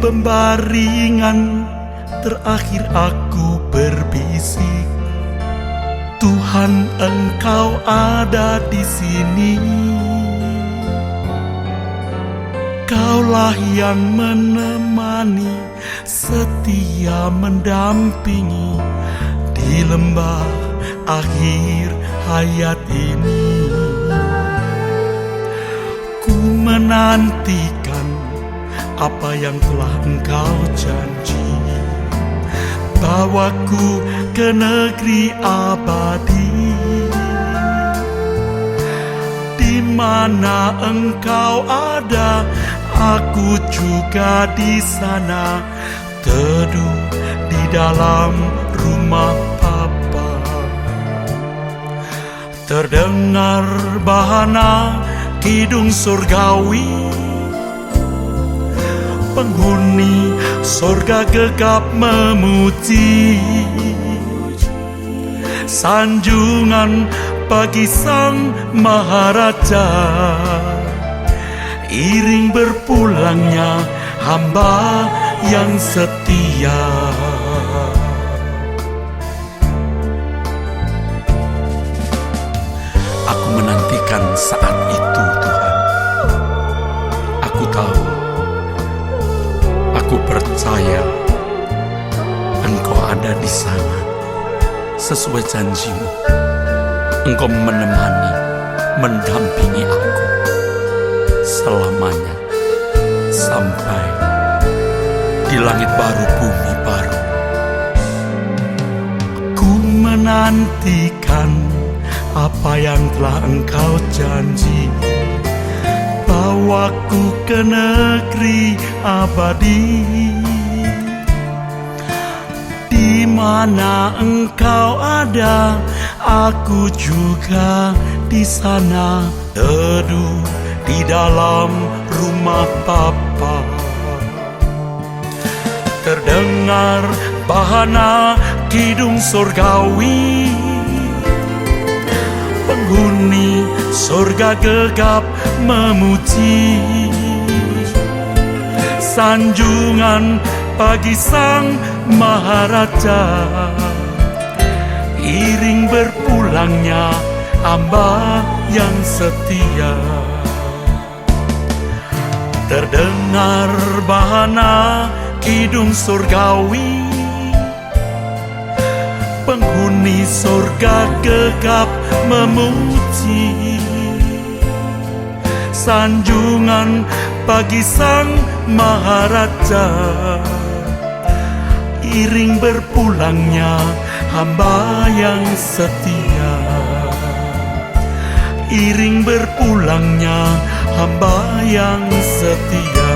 pembaringan terakhir aku berbisik, Tuhan, Engkau ada di sini. Kaulah yang menemani, setia mendampingi di lembah akhir hayat ini. Ku menantikan apa yang telah Engkau janji, bawaku ke negeri abadi, di mana Engkau ada, aku juga di sana, teduh di dalam rumah Bapa. Terdengar bahana kidung surgawi, penghuni sorga gegap memuji, sanjungan bagi Sang Maharaja, iring berpulangnya hamba yang setia. Aku menantikan saat itu, Tuhan. Aku tahu, aku percaya Engkau ada di sana. Sesuai janji-Mu, Engkau menemani, mendampingi aku selamanya, sampai di langit baru, bumi baru. Ku menantikan apa yang telah Engkau janji, bawaku ke negeri abadi, di mana Engkau ada, aku juga di sana, teduh di dalam rumah Bapa. Terdengar bahana kidung surgawi, penghuni surga gegap memuji, sanjungan bagi Sang Maharaja, iring berpulangnya hamba yang setia. Terdengar bahana kidung surgawi, penghuni surga gegap memuji, sanjungan bagi Sang Maharaja, iring berpulangnya hamba yang setia, iring berpulangnya hamba yang setia.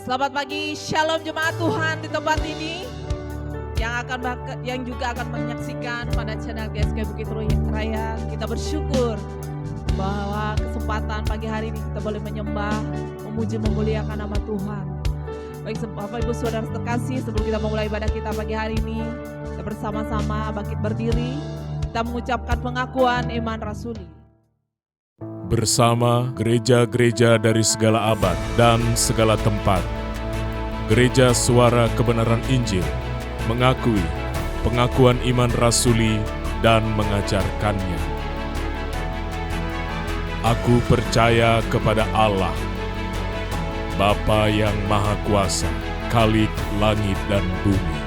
Selamat pagi, Shalom jemaat Tuhan di tempat ini yang juga akan menyaksikan pada channel GSK Bukit Raya. Kita bersyukur bahwa kesempatan pagi hari ini kita boleh menyembah, memuji, memuliakan nama Tuhan. Baik Bapak Ibu Saudara terkasih, sebelum kita memulai ibadah kita pagi hari ini, kita bersama-sama bangkit berdiri, kita mengucapkan pengakuan iman rasuli. Bersama gereja-gereja dari segala abad dan segala tempat, Gereja Suara Kebenaran Injil mengakui pengakuan iman rasuli dan mengajarkannya. Aku percaya kepada Allah, Bapa yang Maha Kuasa, Khalik langit dan bumi,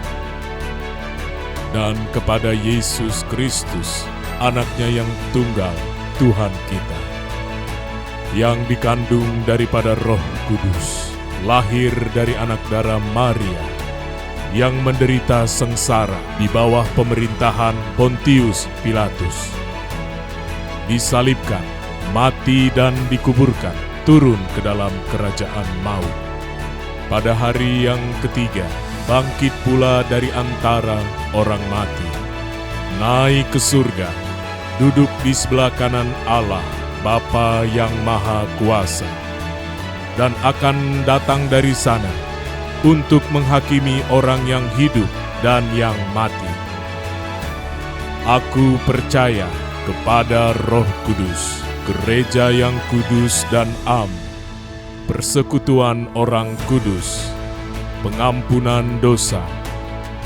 dan kepada Yesus Kristus, Anak-Nya yang tunggal, Tuhan kita, yang dikandung daripada Roh Kudus, lahir dari anak darah Maria, yang menderita sengsara di bawah pemerintahan Pontius Pilatus, disalibkan, mati dan dikuburkan, turun ke dalam kerajaan maut. Pada hari yang ketiga, bangkit pula dari antara orang mati, naik ke surga, duduk di sebelah kanan Allah, Bapa yang Maha Kuasa, dan akan datang dari sana untuk menghakimi orang yang hidup dan yang mati. Aku percaya kepada Roh Kudus, gereja yang kudus dan am, persekutuan orang kudus, pengampunan dosa,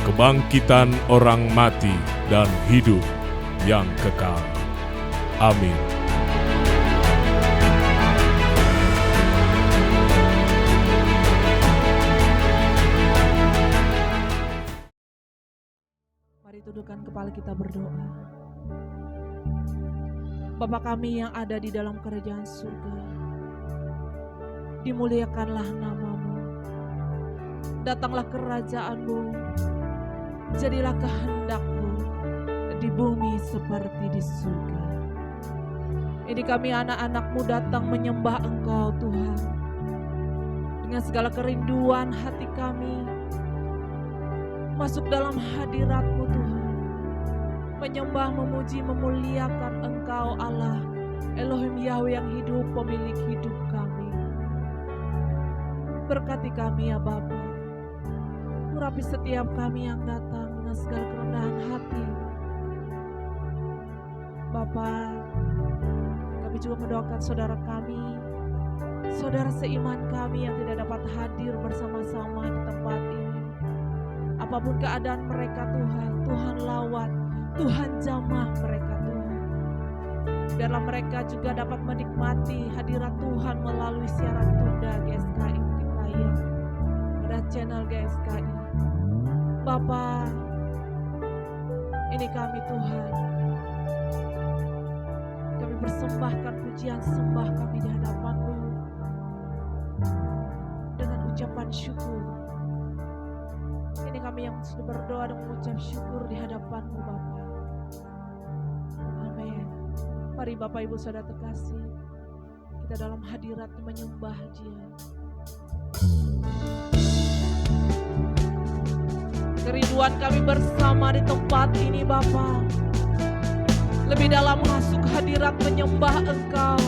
kebangkitan orang mati, dan hidup yang kekal. Amin. Mari tundukkan kepala kita berdoa. Bapa kami yang ada di dalam kerajaan surga, dimuliakanlah nama-Mu. Datanglah kerajaan-Mu, jadilah kehendak-Mu di bumi seperti di surga. Ini kami anak-anak-Mu datang menyembah Engkau Tuhan. Dengan segala kerinduan hati kami, masuk dalam hadirat-Mu Tuhan. Menyembah, memuji, memuliakan Engkau Allah, Elohim Yahweh yang hidup, pemilik hidup kami. Berkati kami ya Bapa. Urapi setiap kami yang datang dengan segala kerendahan hati. Bapa, kami juga mendoakan saudara kami, saudara seiman kami yang tidak dapat hadir bersama-sama di tempat ini. Apapun keadaan mereka Tuhan, Tuhan lawat, Tuhan jamah mereka Tuhan. Biarlah mereka juga dapat menikmati hadirat Tuhan melalui siaran tunda GSKI Bukit Raya pada channel GSKI. Bapa, ini kami Tuhan. Kami persembahkan pujian sembah kami di hadapan-Mu dengan ucapan syukur. Ini kami yang sudah berdoa dan mengucap syukur di hadapan-Mu Bapa. Amin. Mari Bapak Ibu Saudara terkasih, kita dalam hadirat menyembah Dia. Kerinduan kami bersama di tempat ini Bapa, lebih dalam masuk hadirat menyembah Engkau,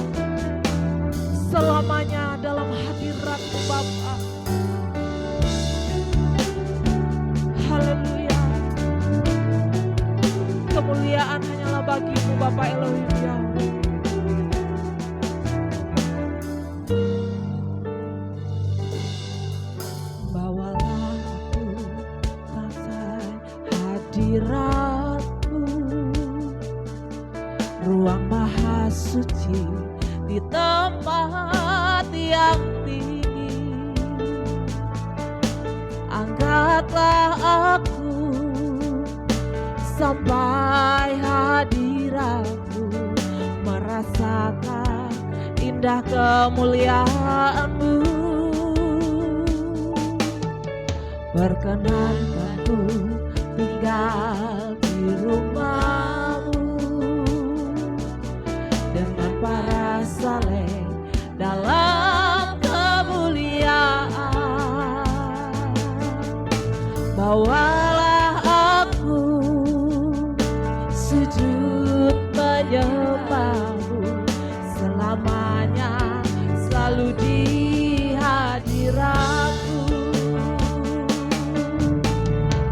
selamanya dalam hadirat-Mu Bapa. Haleluya. Kemuliaan hanyalah bagi-Mu Bapa Elohim Yahweh. Bawalah aku sampai hadirat-Mu, ruang maha suci di tempat yang tinggi. Angkatlah aku sampai hadirat-Mu, merasakan indah kemuliaan-Mu. Perkenankan-Ku tinggal di rumah-Mu dengan para saleh dalam kemuliaan. Bawalah aku sujud menyembah-Mu selamanya, selalu di hadirat-Mu.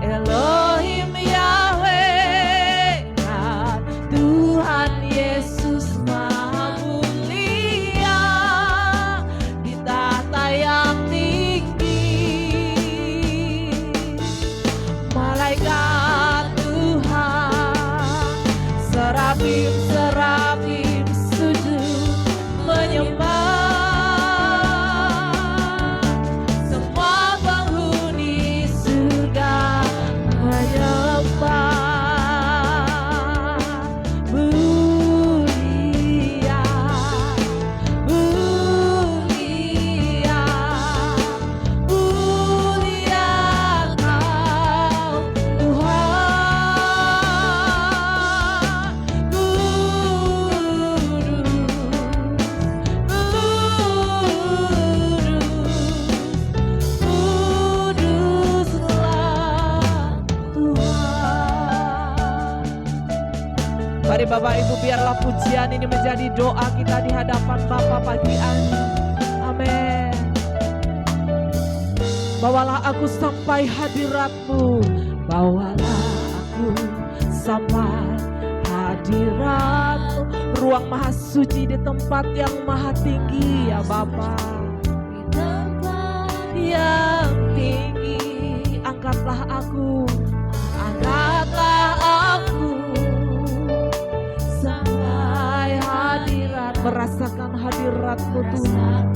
Elohim Yahweh dan Tuhan Yesus Maha Mulia di tahta yang tinggi. Malaikat Tuhan, serafim-serafim sujud menyembah. Bapak Ibu, biarlah pujian ini menjadi doa kita di hadapan Bapa pagi ini. Amin. Bawalah aku sampai hadirat-Mu, bawalah aku sampai hadirat-Mu, ruang maha suci di tempat yang maha tinggi ya Bapa. Di tempat yang tinggi, angkatlah aku sampai hadirat, merasakan hadirat-Mu Tuhan.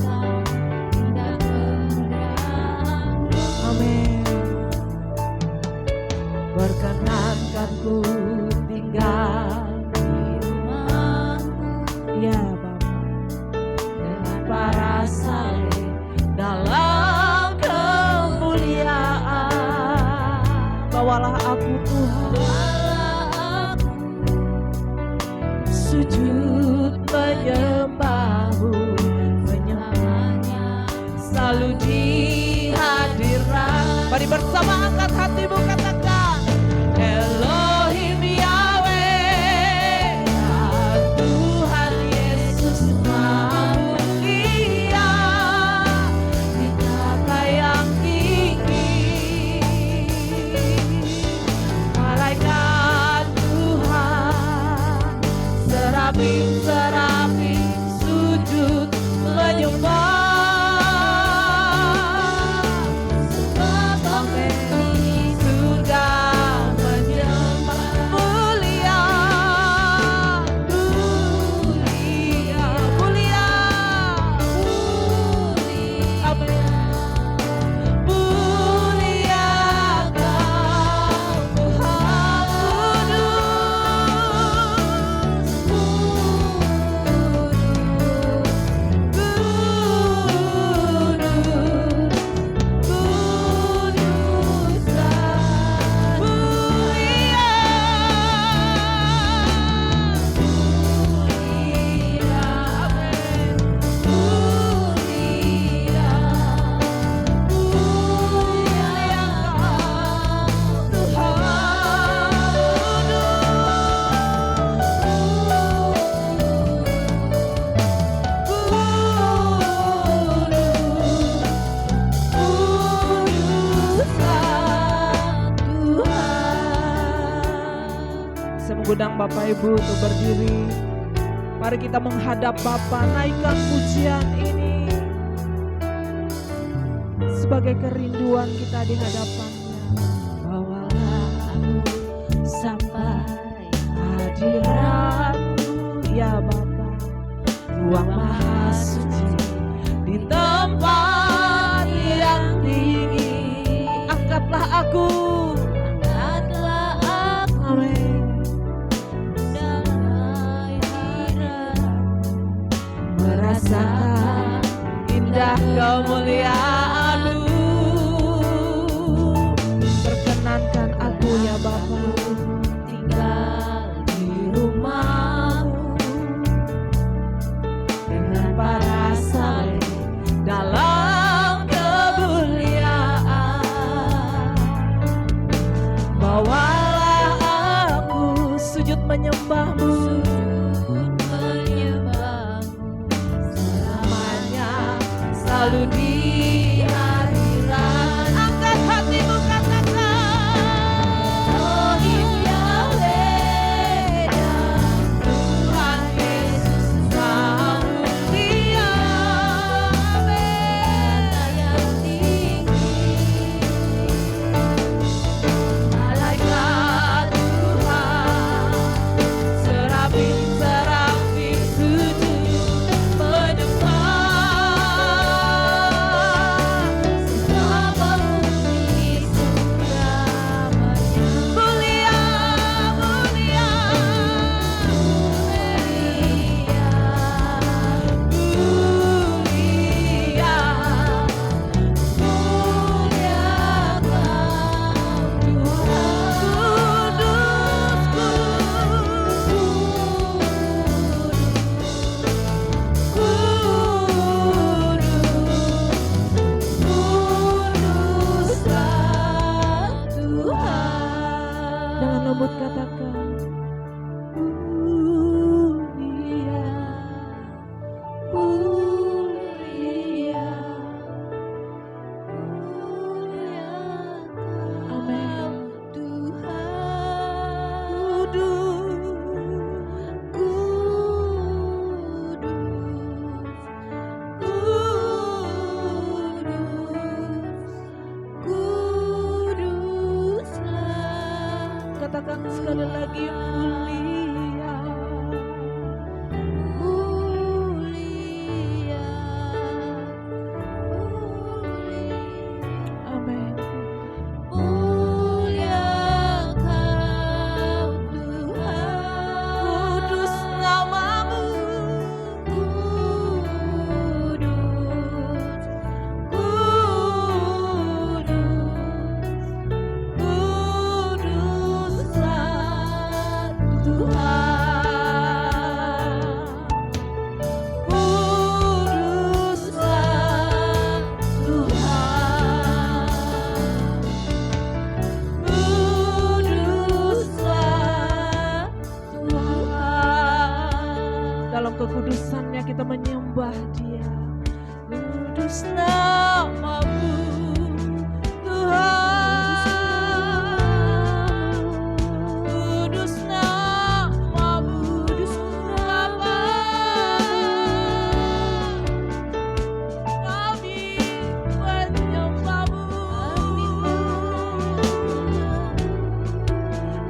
Amin. Berkenankan ku tinggal di rumah-Mu ya Bapa, dengan para saleh dalam kemuliaan. Bawalah aku Tuhan, sujud menyembah-Mu, menyembahnya selalu di hadirat. Mari bersama angkat hatimu, katakan Elohim Yahweh, Tuhan Yesus Maha Mulia di tata yang tinggi. Malaikat Tuhan, serafim-serafim sujud menyembah. Mengundang Bapak Ibu untuk berdiri. Mari kita menghadap Bapa, naikkan pujian ini sebagai kerinduan kita di hadapannya. Bawalah aku sampai hadirat-Mu ya Bapa, ruang maha suci di tempat yang tinggi. Angkatlah aku, amin. Merasakan indah kemuliaan-Mu. Perkenankan aku ya Bapa, tinggal di rumah-Mu dengan para saleh dalam kemuliaan. Bawalah aku sujud menyembah-Mu, selalu di hadirat. Angkat hatimu, katakan Elohim Yahweh, Tuhan Yesus Maha Mulia yang tinggi. Malaikat Tuhan, serafim-serafim sujud menyembah. lagi mulia. Mulia, Amin. mulia Kau Tuhan, Kudus namamu, kudus, kuduslah Tuhan, kuduslah Tuhan, kuduslah Tuhan. dalam kekudusannya kita menyembah Dia. Kudus namamu, Tuhan. Kudus namamu, Bapa. Kami menyembahmu.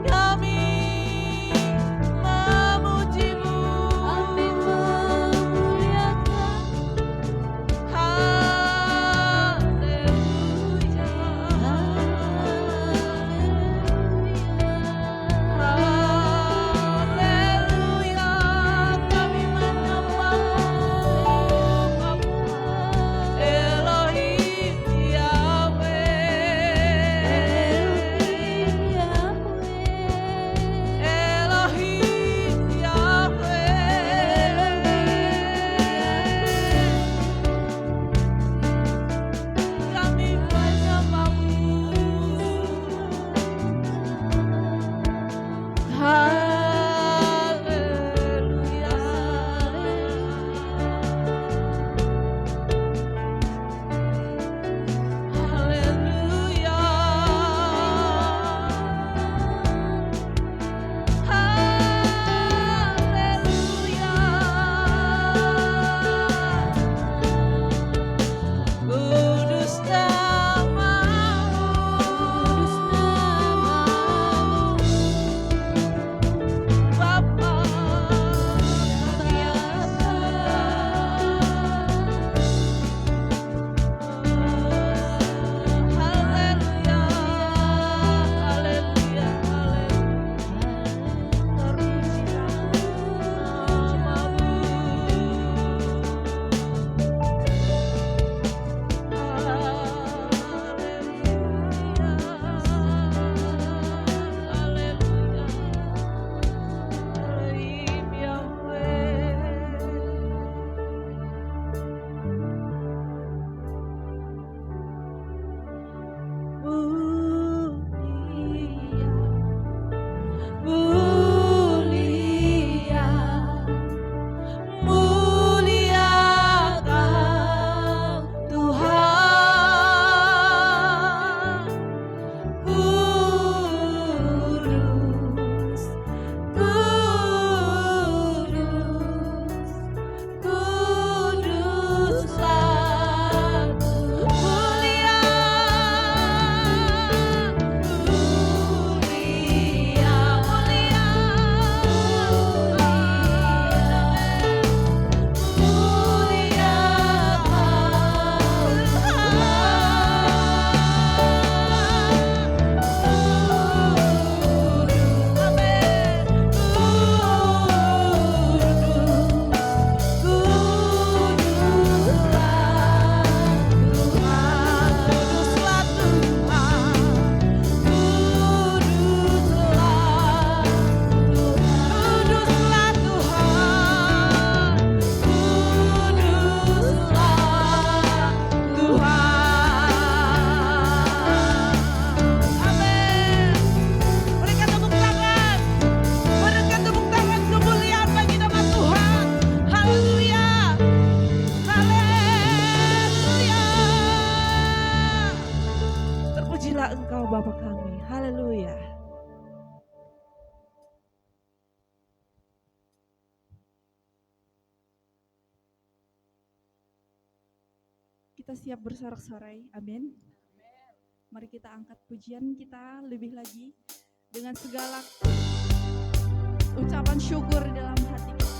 Kami memujimu. Kami memuliakan, Haleluya. Haleluya. Kami menyembahmu, Elohim Yahweh. Elohim Yahweh. Kami menyembahmu. Haleluya. Haleluya. Haleluya. Kudus namamu, Bapa yang Haleluya. Haleluya. Terpujilah namamu. Mulia, mulia Kau Tuhan, kudus, kudus, kuduslah mulia, mulia, mulia, mulia Amin. Berikan tepuk tangan. Berikan tepuk tangan kemuliaan bagi nama Tuhan. Haleluya. Haleluya. Terpujilah Engkau Bapa kami. Haleluya. Kita siap bersorak-sorai, amin. Mari kita angkat pujian kita lebih lagi dengan segala ucapan syukur di dalam hati kita.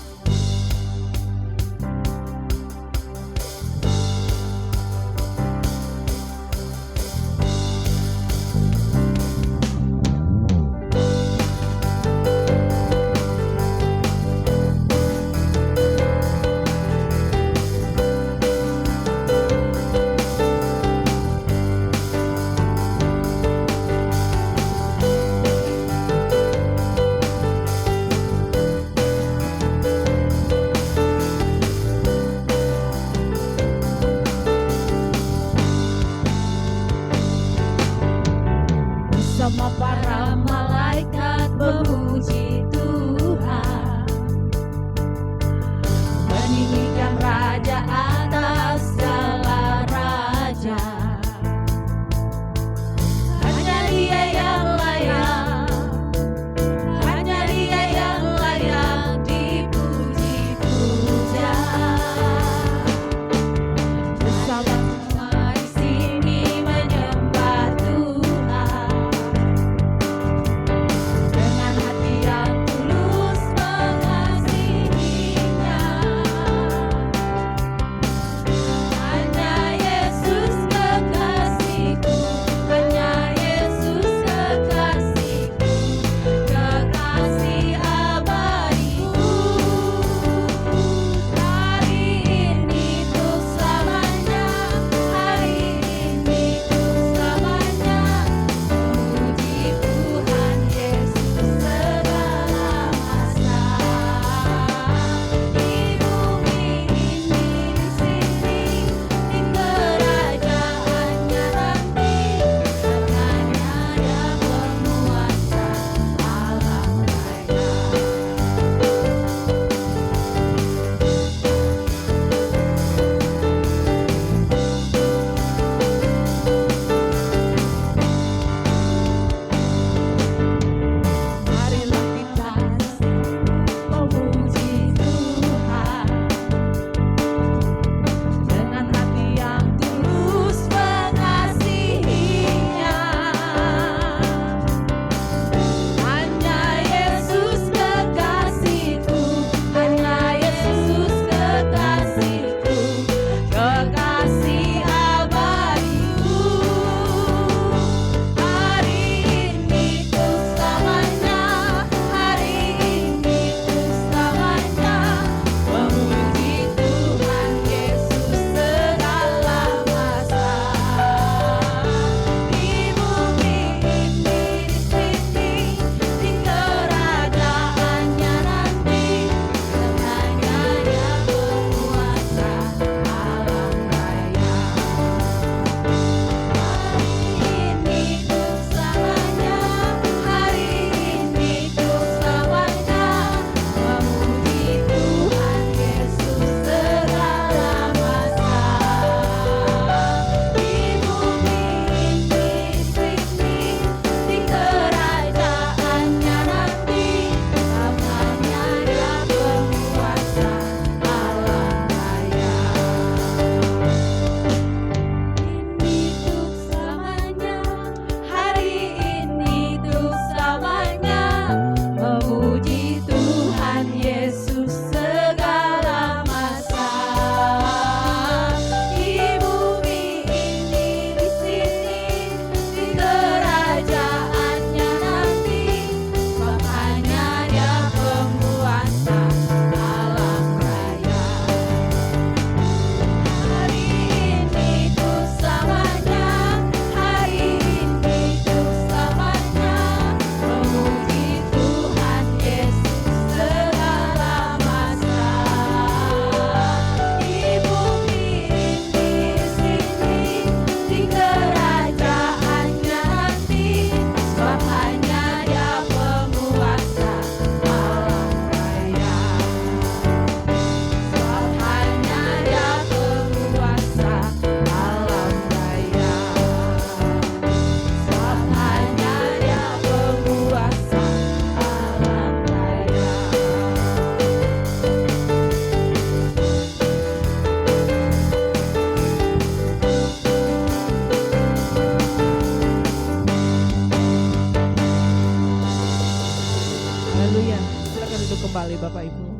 Bapak Ibu.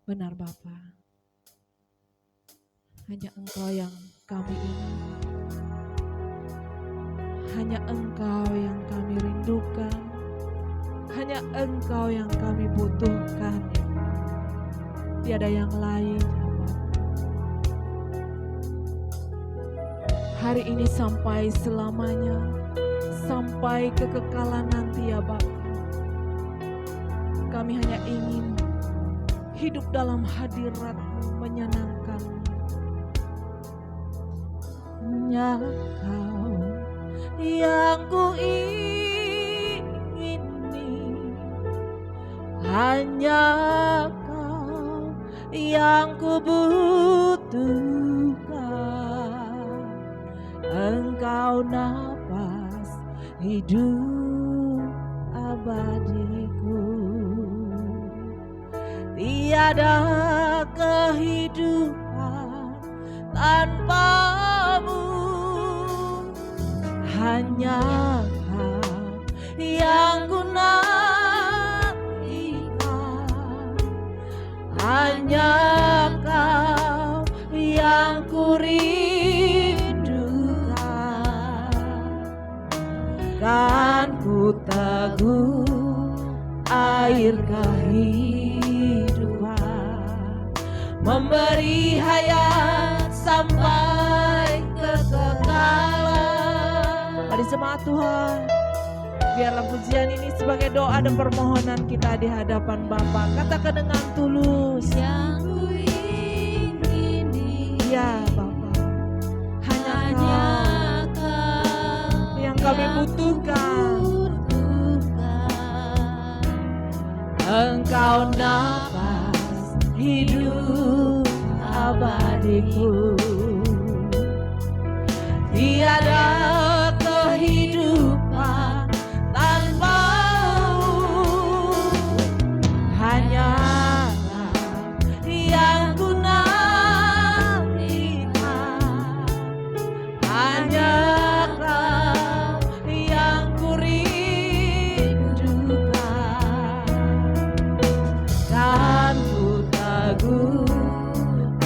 Benar Bapa, hanya Engkau yang kami ingin, hanya Engkau yang kami rindukan, hanya Engkau yang kami butuhkan. Tiada yang lain ya Bapa. Hari ini sampai selamanya, sampai kekekalan nanti ya Bapa. Kami hanya ingin hidup dalam hadirat-Mu menyenangkan. Hanya Kau yang ku ingini, hanya Kau yang ku butuhkan. Engkau napas hidup abadiku. Tiada kehidupan tanpa-Mu, hanya Kau yang ku nantikan, hanya Kau yang ku rindukan. Kan ku teguh air kehidupan, memberi hayat sampai kekekalan. Mari jemaat Tuhan, biarlah pujian ini sebagai doa dan permohonan kita di hadapan Bapa. Katakan dengan tulus, yang ku ingini, ya Bapa, hanya Kau yang kami butuhkan. Engkau napas hidup abadiku. Tiada kehidupan tanpa-Mu, hanya Kau yang ku nantikan, hanya Kau yang ku rindukan. Kan ku teguh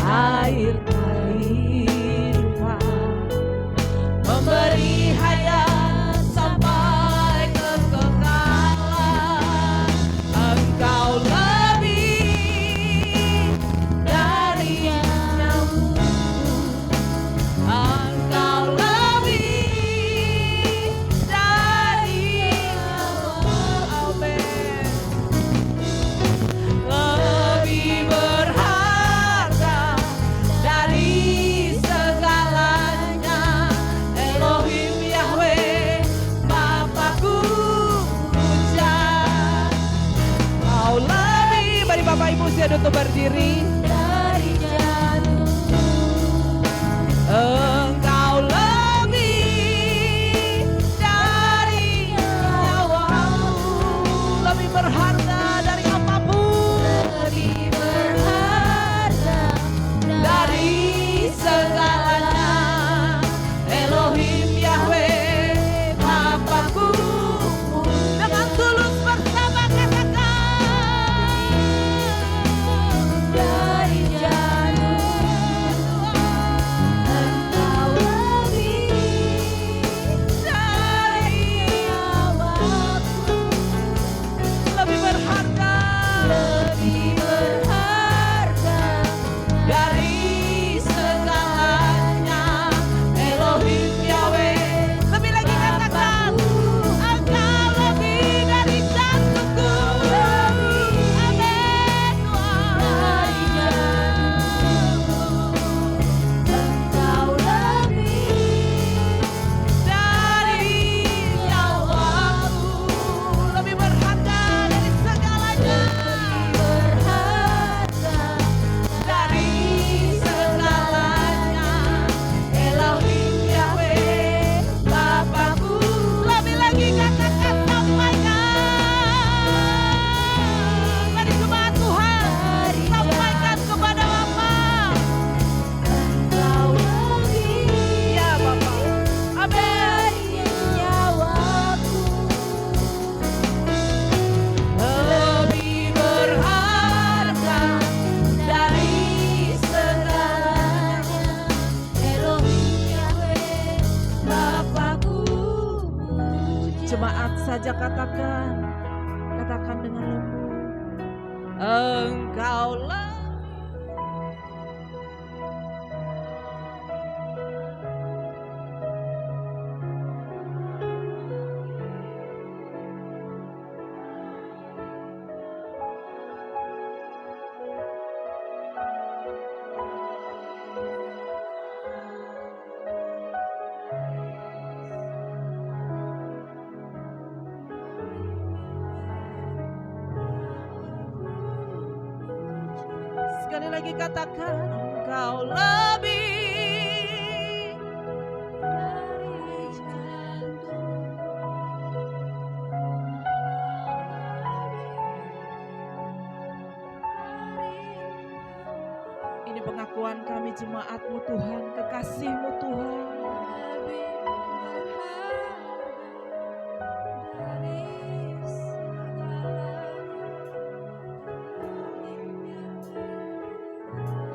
air kehidupan, memberi hayat sampai kekekalan. Engkau lebih dari nyamuk, Engkau lebih dari nyawa. Amin. Lebih berharga dari segalanya, Elohim Yahweh, Bapakku puja. Kau lebih, mari Bapak Ibu siap untuk berdiri. Dari jantung, Engkau lebih dari nyawamu, lebih berharga dari apapun, lebih berharga dari segalanya, Elohim Yahweh, Bapakku. Dengan tulus bersama katakan, dari gereja katakan dengan lembut. Engkaulah sekali lagi katakan, engkau lebih dari jantung. Ini pengakuan kami jemaat-Mu Tuhan, kekasih-Mu Tuhan.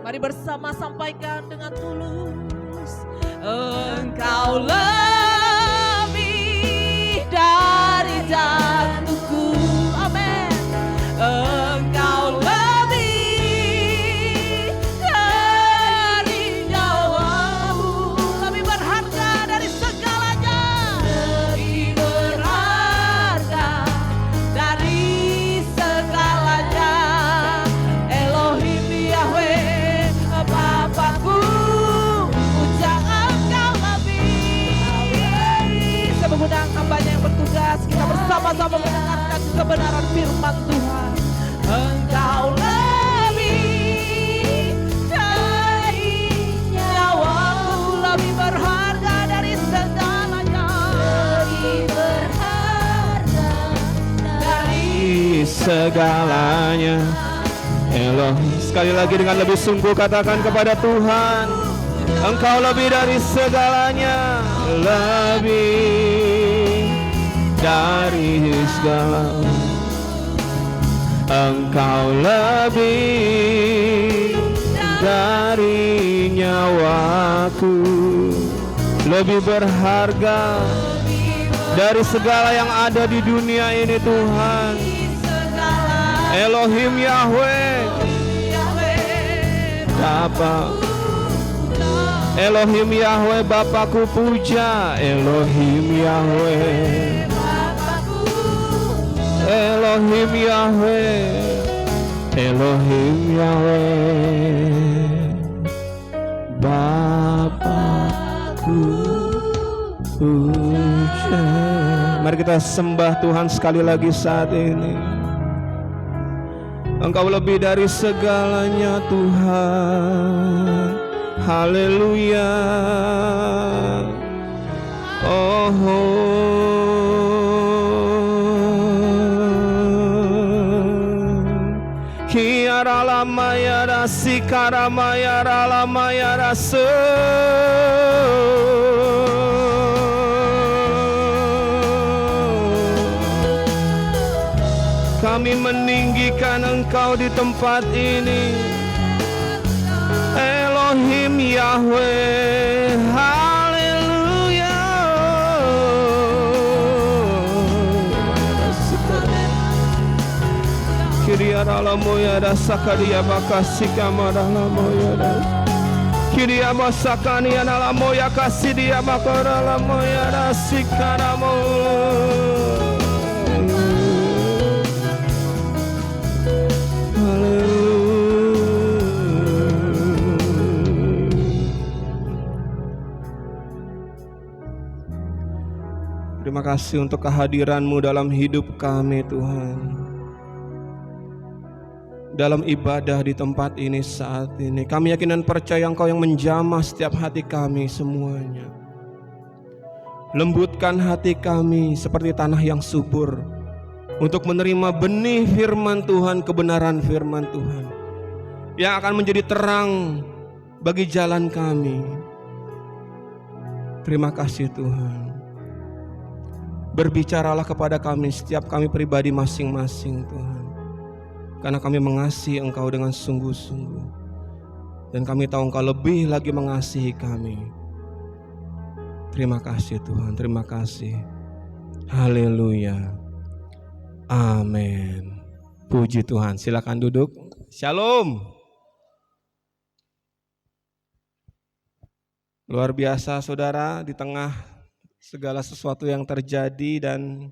Mari bersama sampaikan dengan tulus. Engkau lebih dari jantungku. Amin. Engkau lebih dari nyawamu. Lebih berharga dari segalanya. Lebih berharga dari segalanya. Elohim Yahweh Bapakku, puja Engkau lebih. Saya mengundang hambanya yang bertugas, kita bersama-sama mendengarkan kebenaran firman Tuhan. Engkau lebih dari nyawaku, lebih berharga dari segalanya. Lebih berharga dari segalanya. Elohim, sekali lagi dengan lebih sungguh katakan kepada Tuhan, Engkau lebih dari segalanya, lebih dari segalanya. Engkau lebih dari nyawaku, lebih berharga dari segala yang ada di dunia ini Tuhan. Elohim Yahweh Bapa, Elohim Yahweh Bapakku puja. Elohim Yahweh, Elohim Yahweh, Elohim Yahweh Bapakku puja. Mari kita sembah Tuhan sekali lagi saat ini. Engkau lebih dari segalanya Tuhan. Haleluya. Oh, Kiara lama ya rasi karama ya ralama ya rasa. Kami meninggikan Engkau di tempat ini, Elohim Yahweh. Haleluya. Kiria ralamoya dasakaria bakasika maralamoya das. Kiria masakania nalamoya kasidia makaralamoya dasikaramo. Terima kasih untuk kehadiran-Mu dalam hidup kami Tuhan. Dalam ibadah di tempat ini saat ini, kami yakin dan percaya Engkau yang menjamah setiap hati kami semuanya. Lembutkan hati kami seperti tanah yang subur untuk menerima benih firman Tuhan, kebenaran firman Tuhan yang akan menjadi terang bagi jalan kami. Terima kasih Tuhan. Berbicaralah kepada kami, setiap kami pribadi masing-masing Tuhan, karena kami mengasihi Engkau dengan sungguh-sungguh, dan kami tahu Engkau lebih lagi mengasihi kami. Terima kasih Tuhan, terima kasih. Haleluya. Amin. Puji Tuhan. Silakan duduk. Shalom. Luar biasa saudara, di tengah segala sesuatu yang terjadi dan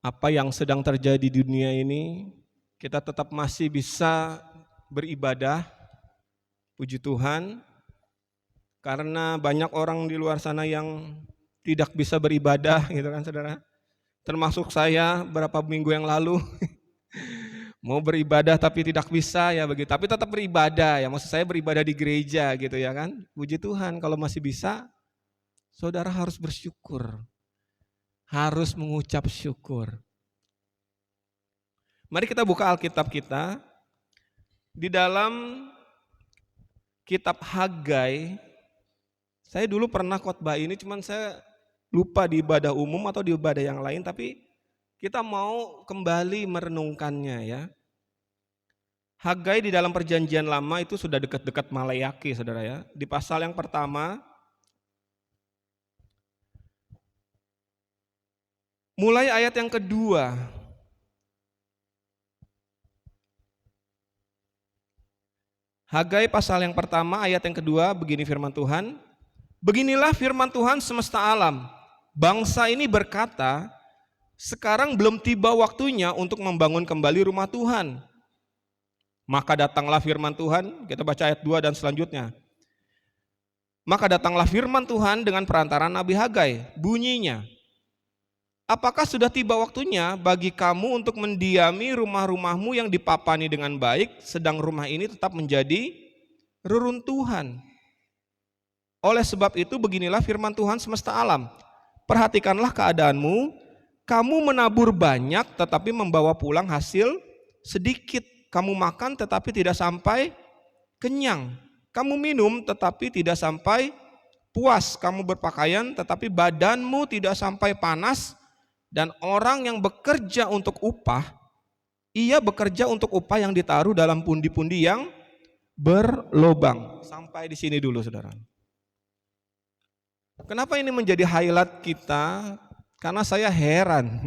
apa yang sedang terjadi di dunia ini, kita tetap masih bisa beribadah. Puji Tuhan. Karena banyak orang di luar sana yang tidak bisa beribadah gitu kan saudara. Termasuk saya berapa minggu yang lalu mau beribadah tapi tidak bisa ya begitu. Tapi tetap beribadah ya, maksud saya beribadah di gereja gitu ya kan. Puji Tuhan, kalau masih bisa saudara harus bersyukur. Harus mengucap syukur. Mari kita buka Alkitab kita di dalam kitab Hagai. Saya dulu pernah khotbah ini, cuman saya lupa di ibadah umum atau di ibadah yang lain, tapi kita mau kembali merenungkannya ya. Hagai di dalam perjanjian lama itu sudah dekat-dekat Malayaki saudara ya. Di pasal yang pertama, mulai ayat yang kedua. Hagai pasal yang pertama ayat yang kedua, begini firman Tuhan. Beginilah firman Tuhan semesta alam. Bangsa ini berkata, sekarang belum tiba waktunya untuk membangun kembali rumah Tuhan. Maka datanglah firman Tuhan, kita baca ayat 2 dan selanjutnya. Maka datanglah firman Tuhan dengan perantaran Nabi Hagai, bunyinya, apakah sudah tiba waktunya bagi kamu untuk mendiami rumah-rumahmu yang dipapani dengan baik, sedang rumah ini tetap menjadi reruntuhan. Oleh sebab itu beginilah firman Tuhan semesta alam. Perhatikanlah keadaanmu, kamu menabur banyak tetapi membawa pulang hasil sedikit. Kamu makan tetapi tidak sampai kenyang. Kamu minum tetapi tidak sampai puas. Kamu berpakaian tetapi badanmu tidak sampai panas. Dan orang yang bekerja untuk upah, ia bekerja untuk upah yang ditaruh dalam pundi-pundi yang berlobang. Sampai di sini dulu saudara. Kenapa ini menjadi highlight kita? Karena saya heran.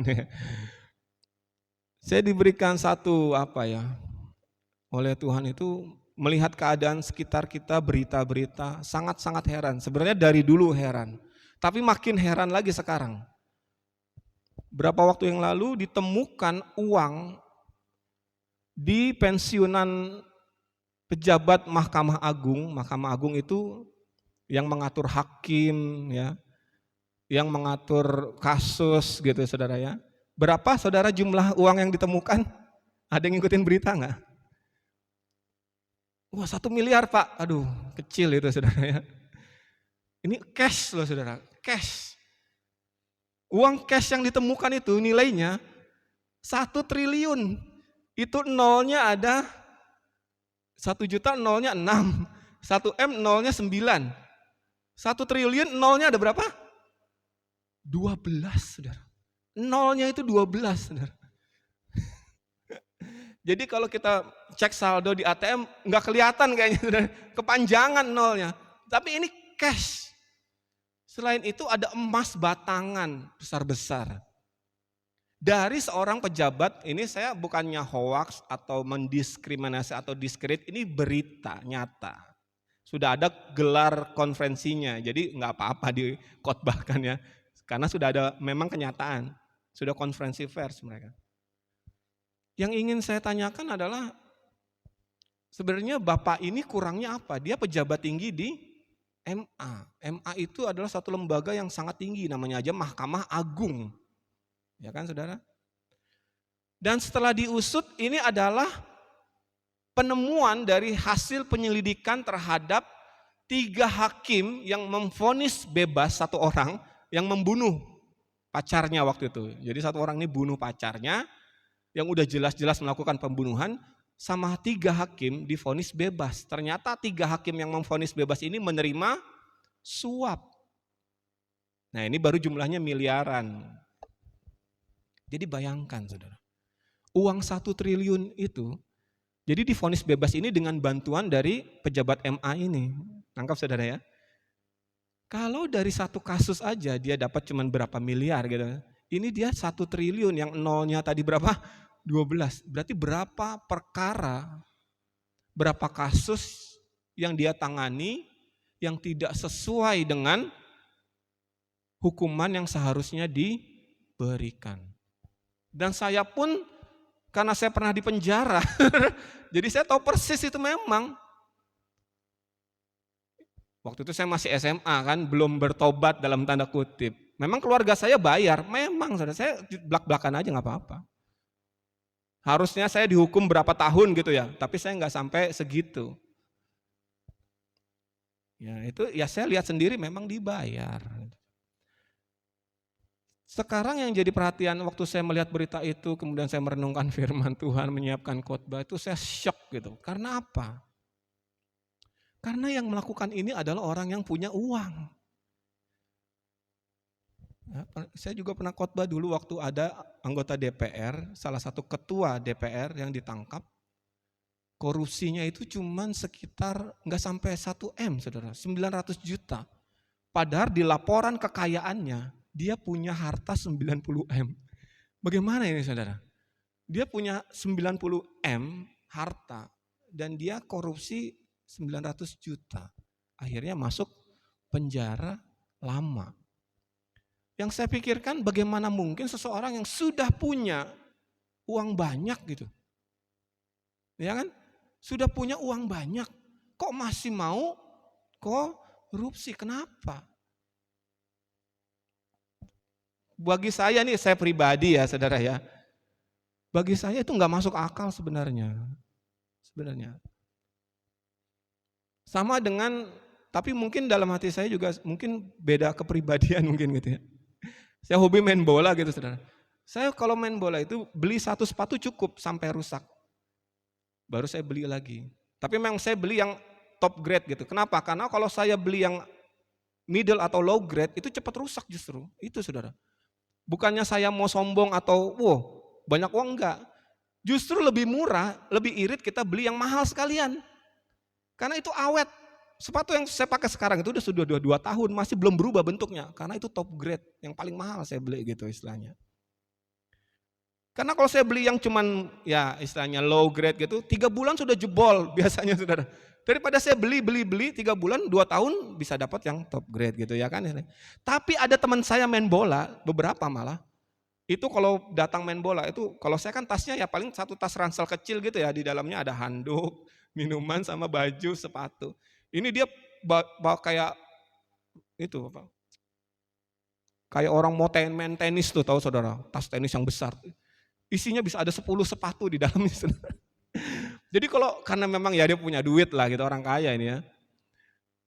Saya diberikan satu oleh Tuhan itu melihat keadaan sekitar kita, berita-berita, sangat-sangat heran. Sebenarnya dari dulu heran, tapi makin heran lagi sekarang. Berapa waktu yang lalu ditemukan uang di pensiunan pejabat Mahkamah Agung. Mahkamah Agung itu yang mengatur hakim ya, yang mengatur kasus gitu saudara ya. Berapa saudara jumlah uang yang ditemukan? Ada yang ngikutin berita nggak? Wah 1 miliar pak, aduh kecil itu saudara ya. Ini cash loh saudara, cash. Uang cash yang ditemukan itu nilainya 1 triliun. Itu nolnya ada 1 juta, nolnya 6. 1 M nolnya 9. 1 triliun nolnya ada berapa? 12 saudara. Nolnya itu 12 saudara. Jadi kalau kita cek saldo di ATM nggak kelihatan kayaknya saudara. Kepanjangan nolnya. Tapi ini cash. Selain itu ada emas batangan besar-besar. Dari seorang pejabat, ini saya bukannya hoax atau mendiskriminasi atau diskredit, ini berita nyata. Sudah ada gelar konferensinya, jadi nggak apa-apa dikotbahkan ya. Karena sudah ada memang kenyataan, sudah konferensi pers mereka. Yang ingin saya tanyakan adalah, sebenarnya Bapak ini kurangnya apa? Dia pejabat tinggi di MA. MA itu adalah satu lembaga yang sangat tinggi, namanya aja Mahkamah Agung. Ya kan saudara? Dan setelah diusut, ini adalah penemuan dari hasil penyelidikan terhadap 3 hakim yang memvonis bebas 1 orang yang membunuh pacarnya waktu itu. Jadi 1 orang ini bunuh pacarnya yang udah jelas-jelas melakukan pembunuhan, sama 3 hakim divonis bebas. Ternyata 3 hakim yang memvonis bebas ini menerima suap. Nah ini baru jumlahnya miliaran. Jadi bayangkan saudara, uang 1 triliun itu, jadi divonis bebas ini dengan bantuan dari pejabat MA ini. Tangkap saudara ya. Kalau dari satu kasus aja dia dapat cuman berapa miliar gitu. Ini dia 1 triliun, yang nolnya tadi berapa? 12. Berarti berapa perkara, berapa kasus yang dia tangani yang tidak sesuai dengan hukuman yang seharusnya diberikan. Dan saya pun karena saya pernah di penjara, jadi saya tahu persis itu memang. Waktu itu saya masih SMA kan, belum bertobat dalam tanda kutip. Memang keluarga saya bayar, memang saya belak-belakan aja nggak apa-apa. Harusnya saya dihukum berapa tahun gitu ya, tapi saya nggak sampai segitu. Ya itu ya saya lihat sendiri memang dibayar. Sekarang yang jadi perhatian waktu saya melihat berita itu, kemudian saya merenungkan firman Tuhan, menyiapkan khotbah itu saya shock gitu. Karena apa? Karena yang melakukan ini adalah orang yang punya uang. Ya, saya juga pernah khotbah dulu waktu ada anggota DPR, salah satu ketua DPR yang ditangkap. Korupsinya itu cuman sekitar nggak sampai 1 M, saudara, 900 juta. Padahal di laporan kekayaannya, dia punya harta 90 M. Bagaimana ini saudara? Dia punya 90 M harta dan dia korupsi 900 juta. Akhirnya masuk penjara lama. Yang saya pikirkan bagaimana mungkin seseorang yang sudah punya uang banyak gitu. Ya kan? Sudah punya uang banyak. Kok masih mau korupsi? Kenapa? Bagi saya nih, saya pribadi ya saudara ya. Bagi saya itu nggak masuk akal sebenarnya. Sama dengan, tapi mungkin dalam hati saya juga mungkin beda kepribadian mungkin gitu ya. Saya hobi main bola gitu saudara. Saya kalau main bola itu beli 1 sepatu cukup sampai rusak. Baru saya beli lagi. Tapi memang saya beli yang top grade gitu. Kenapa? Karena kalau saya beli yang middle atau low grade itu cepat rusak justru. Itu saudara. Bukannya saya mau sombong atau banyak uang, enggak. Justru lebih murah, lebih irit kita beli yang mahal sekalian. Karena itu awet. Sepatu yang saya pakai sekarang itu sudah 2 tahun, masih belum berubah bentuknya. Karena itu top grade, yang paling mahal saya beli gitu istilahnya. Karena kalau saya beli yang cuman ya istilahnya low grade gitu, 3 bulan sudah jebol biasanya saudara. Daripada saya beli 3 bulan, 2 tahun bisa dapat yang top grade gitu ya kan. Tapi ada teman saya main bola, beberapa malah, itu kalau datang main bola itu, kalau saya kan tasnya ya paling 1 tas ransel kecil gitu ya, di dalamnya ada handuk, minuman sama baju, sepatu. Ini dia bawa kayak itu apa? Kayak orang mau main tenis tuh tahu saudara, tas tenis yang besar. Isinya bisa ada 10 sepatu di dalamnya saudara. Jadi kalau karena memang ya dia punya duit lah gitu, orang kaya ini ya.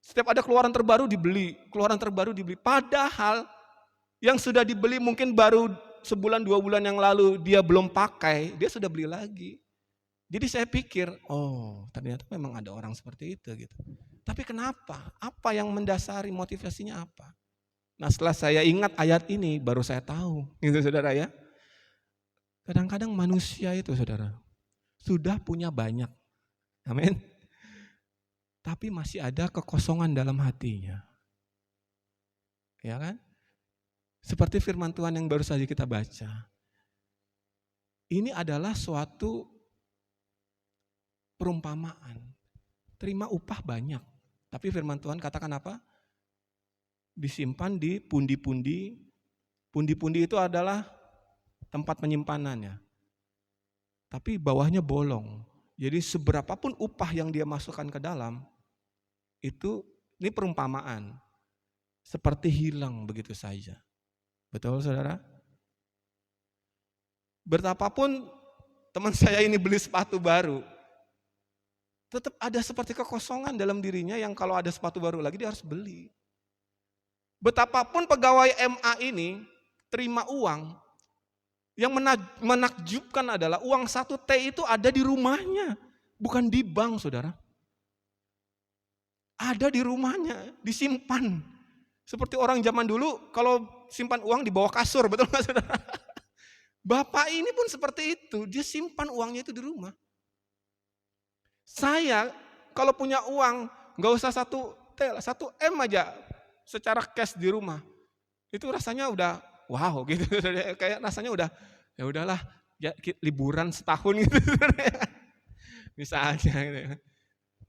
Setiap ada keluaran terbaru dibeli. Padahal yang sudah dibeli mungkin baru sebulan 2 bulan yang lalu dia belum pakai, dia sudah beli lagi. Jadi saya pikir, ternyata memang ada orang seperti itu gitu. Tapi kenapa? Apa yang mendasari, motivasinya apa? Nah setelah saya ingat ayat ini baru saya tahu gitu saudara ya. Kadang-kadang manusia itu saudara sudah punya banyak, amin. Tapi masih ada kekosongan dalam hatinya. Ya kan? Seperti firman Tuhan yang baru saja kita baca. Ini adalah suatu perumpamaan. Terima upah banyak. Tapi firman Tuhan katakan apa? Disimpan di pundi-pundi. Pundi-pundi itu adalah tempat penyimpanannya. Tapi bawahnya bolong. Jadi seberapapun upah yang dia masukkan ke dalam, ini perumpamaan. Seperti hilang begitu saja. Betul saudara? Betapapun teman saya ini beli sepatu baru, tetap ada seperti kekosongan dalam dirinya yang kalau ada sepatu baru lagi dia harus beli. Betapapun pegawai MA ini terima uang, yang menakjubkan adalah uang 1 T itu ada di rumahnya, bukan di bank saudara. Ada di rumahnya, disimpan. Seperti orang zaman dulu kalau simpan uang di bawah kasur, betul nggak saudara? Bapak ini pun seperti itu, dia simpan uangnya itu di rumah. Saya kalau punya uang, nggak usah 1 T, 1 M aja. secara cash di rumah, itu rasanya udah wow gitu. Kayak rasanya udah ya udahlah ya, liburan setahun gitu. Bisa aja gitu.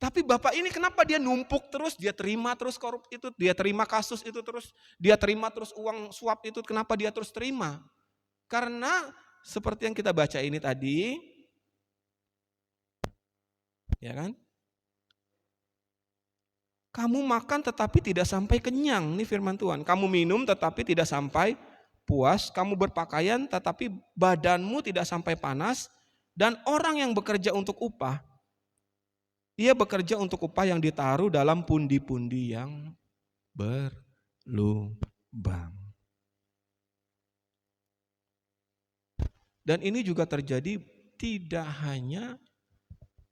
Tapi Bapak ini kenapa dia numpuk terus, dia terima terus korup itu, dia terima kasus itu terus, dia terima terus uang suap itu, kenapa dia terus terima? Karena seperti yang kita baca ini tadi, ya kan? Kamu makan tetapi tidak sampai kenyang, nih firman Tuhan. Kamu minum tetapi tidak sampai puas, kamu berpakaian tetapi badanmu tidak sampai panas, dan orang yang bekerja untuk upah, ia bekerja untuk upah yang ditaruh dalam pundi-pundi yang berlubang. Dan ini juga terjadi tidak hanya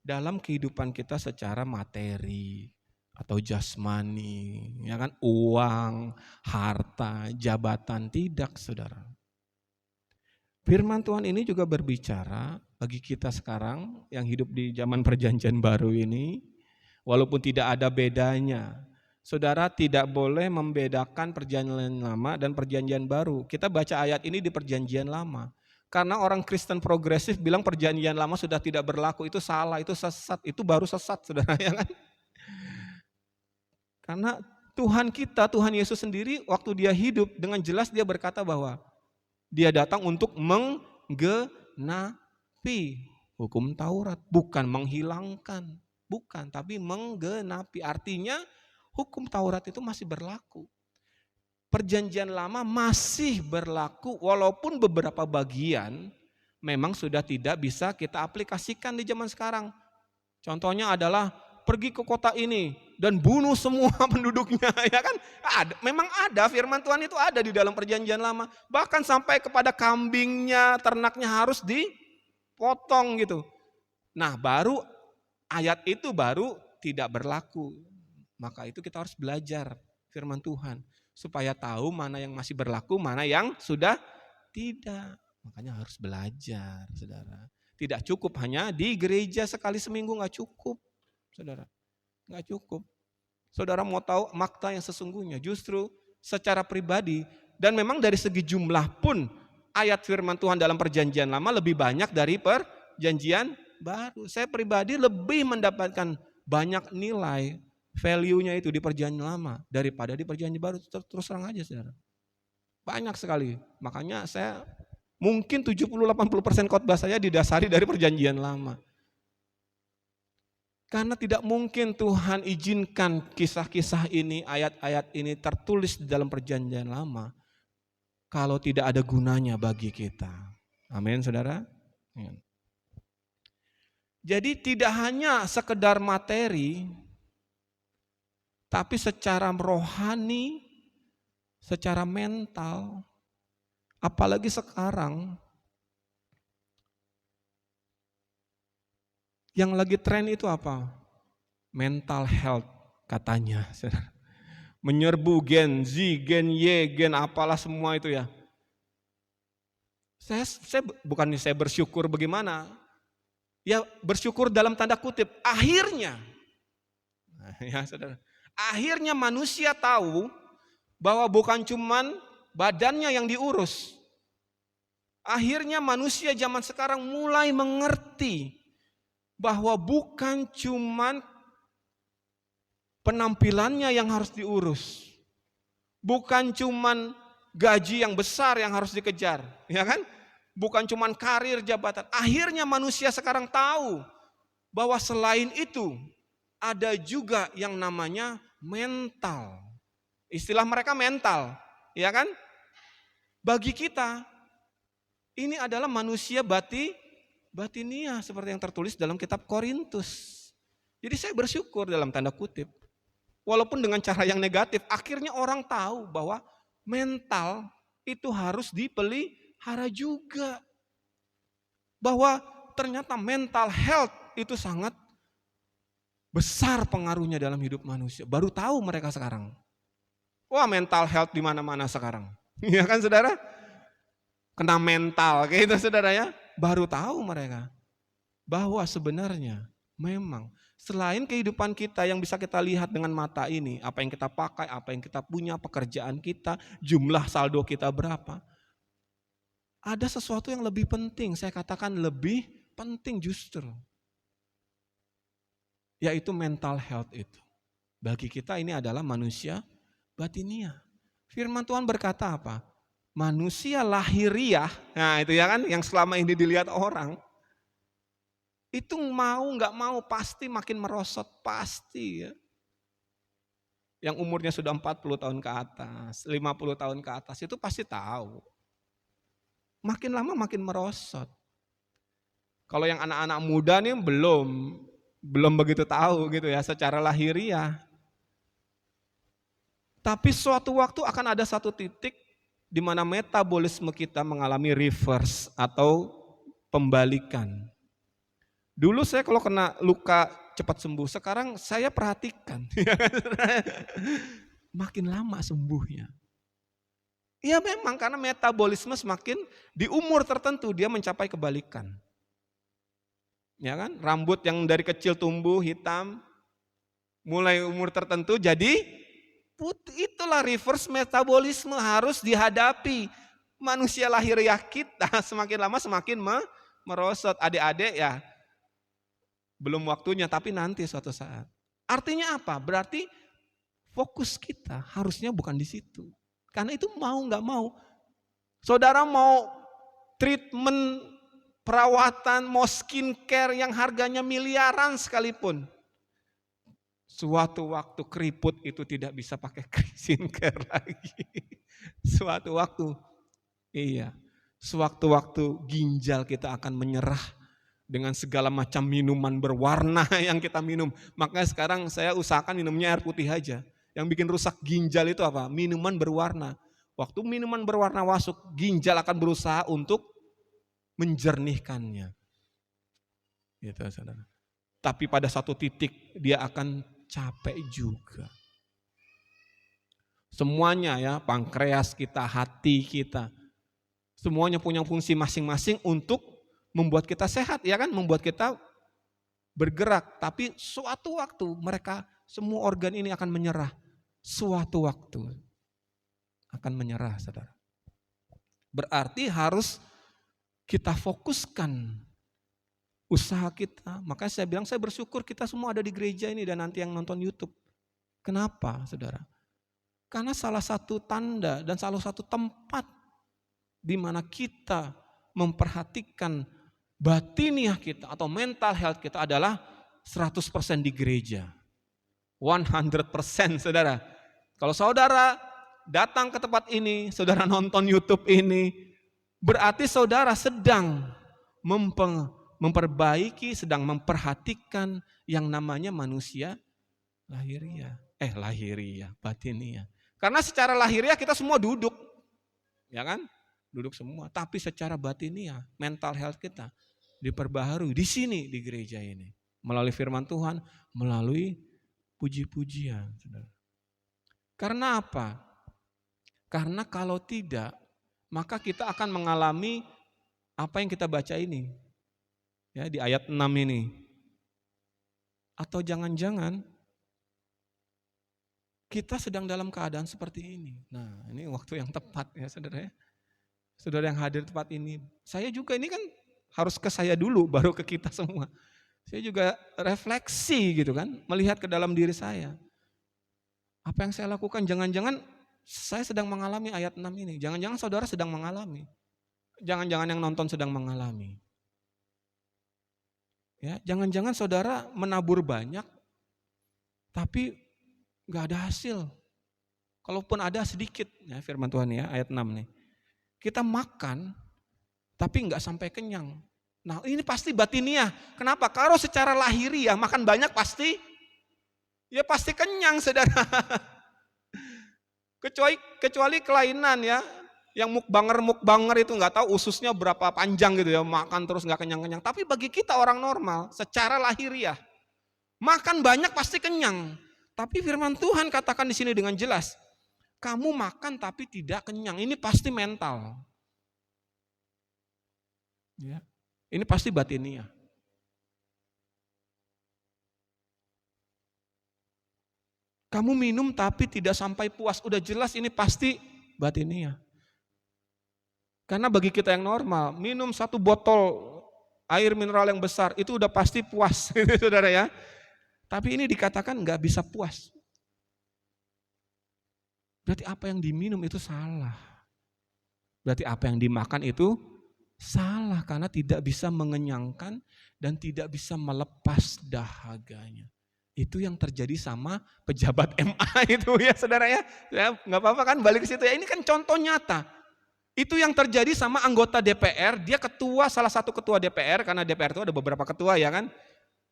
dalam kehidupan kita secara materi atau jasmani, ya kan, uang, harta, jabatan, tidak, saudara. Firman Tuhan ini juga berbicara bagi kita sekarang yang hidup di zaman perjanjian baru ini, walaupun tidak ada bedanya. Saudara tidak boleh membedakan perjanjian lama dan perjanjian baru. Kita baca ayat ini di perjanjian lama. Karena orang Kristen progresif bilang perjanjian lama sudah tidak berlaku, itu salah, itu sesat, itu baru sesat, saudara, ya kan? Karena Tuhan kita, Tuhan Yesus sendiri waktu dia hidup dengan jelas dia berkata bahwa dia datang untuk menggenapi hukum Taurat, bukan menghilangkan, bukan, tapi menggenapi. Artinya hukum Taurat itu masih berlaku. Perjanjian lama masih berlaku walaupun beberapa bagian memang sudah tidak bisa kita aplikasikan di zaman sekarang. Contohnya adalah pergi ke kota ini dan bunuh semua penduduknya, ya kan? Memang ada, firman Tuhan itu ada di dalam perjanjian lama. Bahkan sampai kepada kambingnya, ternaknya harus dipotong gitu. Nah, baru ayat itu baru tidak berlaku. Maka itu kita harus belajar firman Tuhan supaya tahu mana yang masih berlaku, mana yang sudah tidak. Makanya harus belajar, saudara. Tidak cukup hanya di gereja sekali seminggu, nggak cukup. Saudara, nggak cukup. Saudara mau tahu makna yang sesungguhnya, justru secara pribadi dan memang dari segi jumlah pun ayat firman Tuhan dalam perjanjian lama lebih banyak dari perjanjian baru. Saya pribadi lebih mendapatkan banyak nilai value-nya itu di perjanjian lama daripada di perjanjian baru. Terus terang aja, saudara. Banyak sekali. Makanya saya mungkin 70-80% khotbah saya didasari dari perjanjian lama. Karena tidak mungkin Tuhan izinkan kisah-kisah ini, ayat-ayat ini tertulis di dalam perjanjian lama kalau tidak ada gunanya bagi kita. Amin, saudara. Jadi tidak hanya sekedar materi, tapi secara rohani, secara mental, apalagi sekarang yang lagi tren itu apa? Mental health katanya. Menyerbu Gen Z, Gen Y, Gen apalah semua itu ya. Saya bukannya saya bersyukur bagaimana. Ya bersyukur dalam tanda kutip. Akhirnya, ya saudara, akhirnya manusia tahu bahwa bukan cuman badannya yang diurus. Akhirnya manusia zaman sekarang mulai mengerti bahwa bukan cuman penampilannya yang harus diurus. Bukan cuman gaji yang besar yang harus dikejar, ya kan? Bukan cuman karir, jabatan. Akhirnya manusia sekarang tahu bahwa selain itu ada juga yang namanya mental. Istilah mereka mental, ya kan? Bagi kita ini adalah manusia batiniah seperti yang tertulis dalam kitab Korintus. Jadi saya bersyukur dalam tanda kutip. Walaupun dengan cara yang negatif, akhirnya orang tahu bahwa mental itu harus dipelihara juga. Bahwa ternyata mental health itu sangat besar pengaruhnya dalam hidup manusia. Baru tahu mereka sekarang. Wah, mental health di mana-mana sekarang. Iya kan, saudara? Kena mental kayak itu, saudara ya. Baru tahu mereka bahwa sebenarnya Memang, selain kehidupan kita yang bisa kita lihat dengan mata ini, apa yang kita pakai, apa yang kita punya, pekerjaan kita, jumlah saldo kita berapa. Ada sesuatu yang lebih penting, saya katakan lebih penting justru. Yaitu mental health itu. Bagi kita ini adalah manusia batiniah. Firman Tuhan berkata apa? Manusia lahiriah, nah itu ya kan yang selama ini dilihat orang. Itu mau nggak mau pasti makin merosot, pasti ya. Yang umurnya sudah 40 tahun ke atas, 50 tahun ke atas itu pasti tahu. Makin lama makin merosot. Kalau yang anak-anak muda nih belum begitu tahu gitu ya secara lahiriah. Tapi suatu waktu akan ada satu titik di mana metabolisme kita mengalami reverse atau pembalikan. Dulu saya kalau kena luka cepat sembuh, sekarang saya perhatikan. Makin lama sembuhnya. Ya memang karena metabolisme semakin di umur tertentu dia mencapai kebalikan. Ya kan? Rambut yang dari kecil tumbuh hitam, mulai umur tertentu jadi putih. Itulah reverse metabolisme harus dihadapi. Manusia lahiriah kita semakin lama semakin merosot. Adik-adik ya, belum waktunya, tapi nanti suatu saat. Artinya apa? Berarti fokus kita harusnya bukan di situ. Karena itu mau nggak mau. Saudara mau treatment, perawatan, mau skincare yang harganya miliaran sekalipun. Suatu waktu keriput itu tidak bisa pakai skincare lagi. Suatu waktu, iya. Sewaktu-waktu ginjal kita akan menyerah dengan segala macam minuman berwarna yang kita minum. Makanya sekarang saya usahakan minumnya air putih aja. Yang bikin rusak ginjal itu apa? Minuman berwarna. Waktu minuman berwarna masuk, ginjal akan berusaha untuk menjernihkannya. Gitu, saudara. Tapi pada satu titik dia akan capek juga. Semuanya ya, pankreas kita, hati kita, semuanya punya fungsi masing-masing untuk membuat kita sehat, ya kan? Membuat kita bergerak. Tapi suatu waktu mereka, semua organ ini akan menyerah. Suatu waktu akan menyerah, saudara. Berarti harus kita fokuskan usaha kita. Makanya saya bilang, saya bersyukur kita semua ada di gereja ini dan nanti yang nonton YouTube. Kenapa, saudara? Karena salah satu tanda dan salah satu tempat di mana kita memperhatikan batiniah kita atau mental health kita adalah 100% di gereja. 100%, saudara. Kalau saudara datang ke tempat ini, saudara nonton YouTube ini, berarti saudara sedang memperbaiki, sedang memperhatikan yang namanya manusia lahiriah. Lahiriah, batiniah. Karena secara lahiriah kita semua duduk, ya kan? Duduk semua. Tapi secara batiniah, mental health kita diperbaharui di sini di gereja ini. Melalui firman Tuhan, melalui puji-pujian. Karena apa? Karena kalau tidak, maka kita akan mengalami apa yang kita baca ini. Ya, di ayat 6 ini. Atau jangan-jangan kita sedang dalam keadaan seperti ini. Nah, ini waktu yang tepat ya, saudara ya. Saudara yang hadir tempat ini. Saya juga ini kan harus ke saya dulu, baru ke kita semua. Saya juga refleksi gitu kan, melihat ke dalam diri saya. Apa yang saya lakukan, jangan-jangan saya sedang mengalami ayat 6 ini. Jangan-jangan saudara sedang mengalami. Jangan-jangan yang nonton sedang mengalami. Ya, jangan-jangan saudara menabur banyak, tapi gak ada hasil. Kalaupun ada sedikit, ya firman Tuhan ya, ayat 6 nih. Kita makan, tapi gak sampai kenyang. Nah ini pasti batiniah. Kenapa? Kalau secara lahiriah makan banyak pasti, ya pasti kenyang, saudara. Kecuali kelainan ya, yang mukbanger itu nggak tahu ususnya berapa panjang gitu ya, makan terus nggak kenyang-kenyang. Tapi bagi kita orang normal, secara lahiriah, makan banyak pasti kenyang. Tapi firman Tuhan katakan di sini dengan jelas, kamu makan tapi tidak kenyang. Ini pasti mental. Ya, ini pasti batiniah. Kamu minum tapi tidak sampai puas, udah jelas ini pasti batinia. Karena bagi kita yang normal, minum 1 botol air mineral yang besar itu udah pasti puas, saudara ya. Tapi ini dikatakan nggak bisa puas. Berarti apa yang diminum itu salah. Berarti apa yang dimakan itu salah karena tidak bisa mengenyangkan dan tidak bisa melepas dahaganya. Itu yang terjadi sama pejabat MA itu ya saudara ya. Ya nggak apa-apa kan balik ke situ ya. Ini kan contoh nyata. Itu yang terjadi sama anggota DPR, dia ketua, salah satu ketua DPR, karena DPR itu ada beberapa ketua ya kan.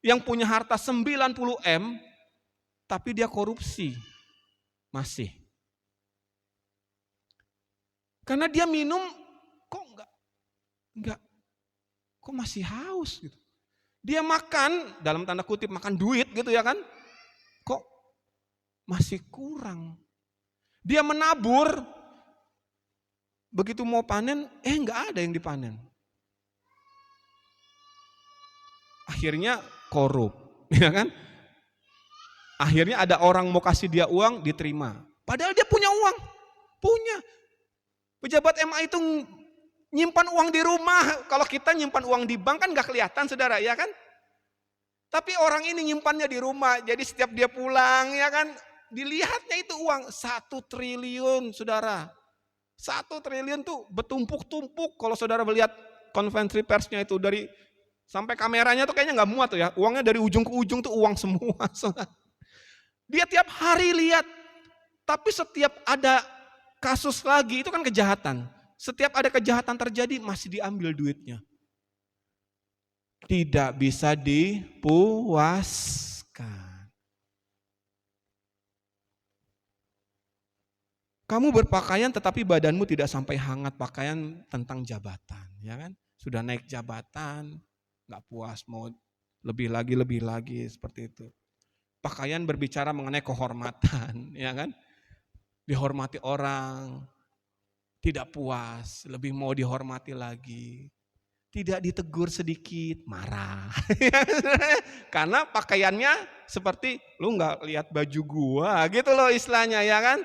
Yang punya harta 90 M, tapi dia korupsi. Masih. Karena dia minum, kok masih haus gitu. Dia makan, dalam tanda kutip makan duit gitu ya kan, kok masih kurang. Dia menabur, begitu mau panen, nggak ada yang dipanen. Akhirnya korup, ya kan? Akhirnya ada orang mau kasih dia uang, diterima. Padahal dia punya uang, punya. Pejabat MA itu nyimpan uang di rumah. Kalau kita nyimpan uang di bank kan nggak kelihatan saudara, ya kan? Tapi orang ini nyimpannya di rumah, jadi setiap dia pulang ya kan, dilihatnya itu uang 1 triliun saudara. 1 triliun tuh bertumpuk-tumpuk. Kalau saudara melihat konferensi persnya itu dari sampai kameranya tuh kayaknya nggak muat tuh ya. Uangnya dari ujung ke ujung tuh uang semua. Saudara. Dia tiap hari lihat. Tapi setiap ada kasus lagi itu kan kejahatan. Setiap ada kejahatan terjadi masih diambil duitnya. Tidak bisa dipuaskan. Kamu berpakaian tetapi badanmu tidak sampai hangat, pakaian tentang jabatan, ya kan? Sudah naik jabatan, nggak puas, mau lebih lagi seperti itu. Pakaian berbicara mengenai kehormatan, ya kan? Dihormati orang, tidak puas, lebih mau dihormati lagi. Tidak ditegur sedikit, marah. Karena pakaiannya seperti, lu nggak lihat baju gua, gitu loh istilahnya, ya kan?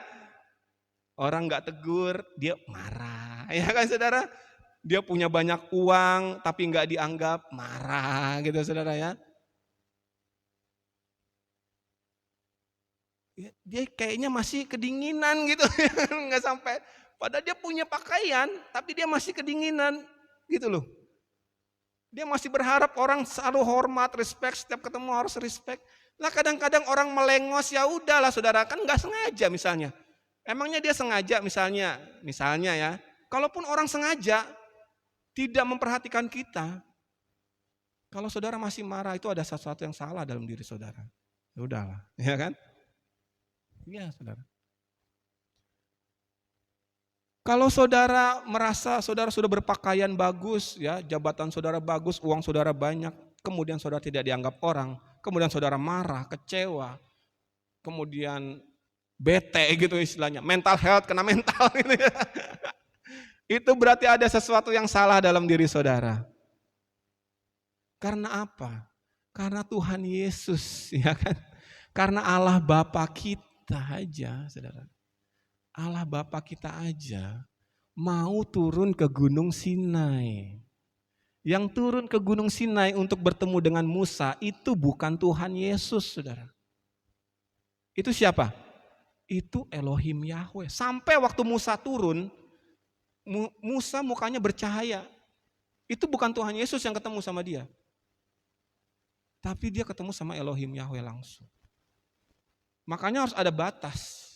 Orang nggak tegur, dia marah, ya kan saudara? Dia punya banyak uang, tapi nggak dianggap, marah, gitu saudara ya. Dia kayaknya masih kedinginan gitu, nggak sampai. Padahal dia punya pakaian, tapi dia masih kedinginan, gitu loh. Dia masih berharap orang selalu hormat, respect, setiap ketemu harus respect. Nah kadang-kadang orang melengos, ya udahlah saudara, kan nggak sengaja misalnya. Emangnya dia sengaja misalnya ya, kalaupun orang sengaja tidak memperhatikan kita, kalau saudara masih marah itu ada sesuatu yang salah dalam diri saudara. Ya udahlah, ya kan? Iya saudara. Kalau saudara merasa saudara sudah berpakaian bagus, ya jabatan saudara bagus, uang saudara banyak, kemudian saudara tidak dianggap orang, kemudian saudara marah, kecewa, kemudian bete gitu istilahnya, mental health kena mental gitu ya. Itu berarti ada sesuatu yang salah dalam diri saudara. Karena apa? Karena Tuhan Yesus, ya kan? Karena Allah Bapa kita aja, saudara. Allah Bapa kita aja mau turun ke Gunung Sinai. Yang turun ke Gunung Sinai untuk bertemu dengan Musa itu bukan Tuhan Yesus, saudara. Itu siapa? Itu Elohim Yahweh. Sampai waktu Musa turun, Musa mukanya bercahaya. Itu bukan Tuhan Yesus yang ketemu sama dia. Tapi dia ketemu sama Elohim Yahweh langsung. Makanya harus ada batas.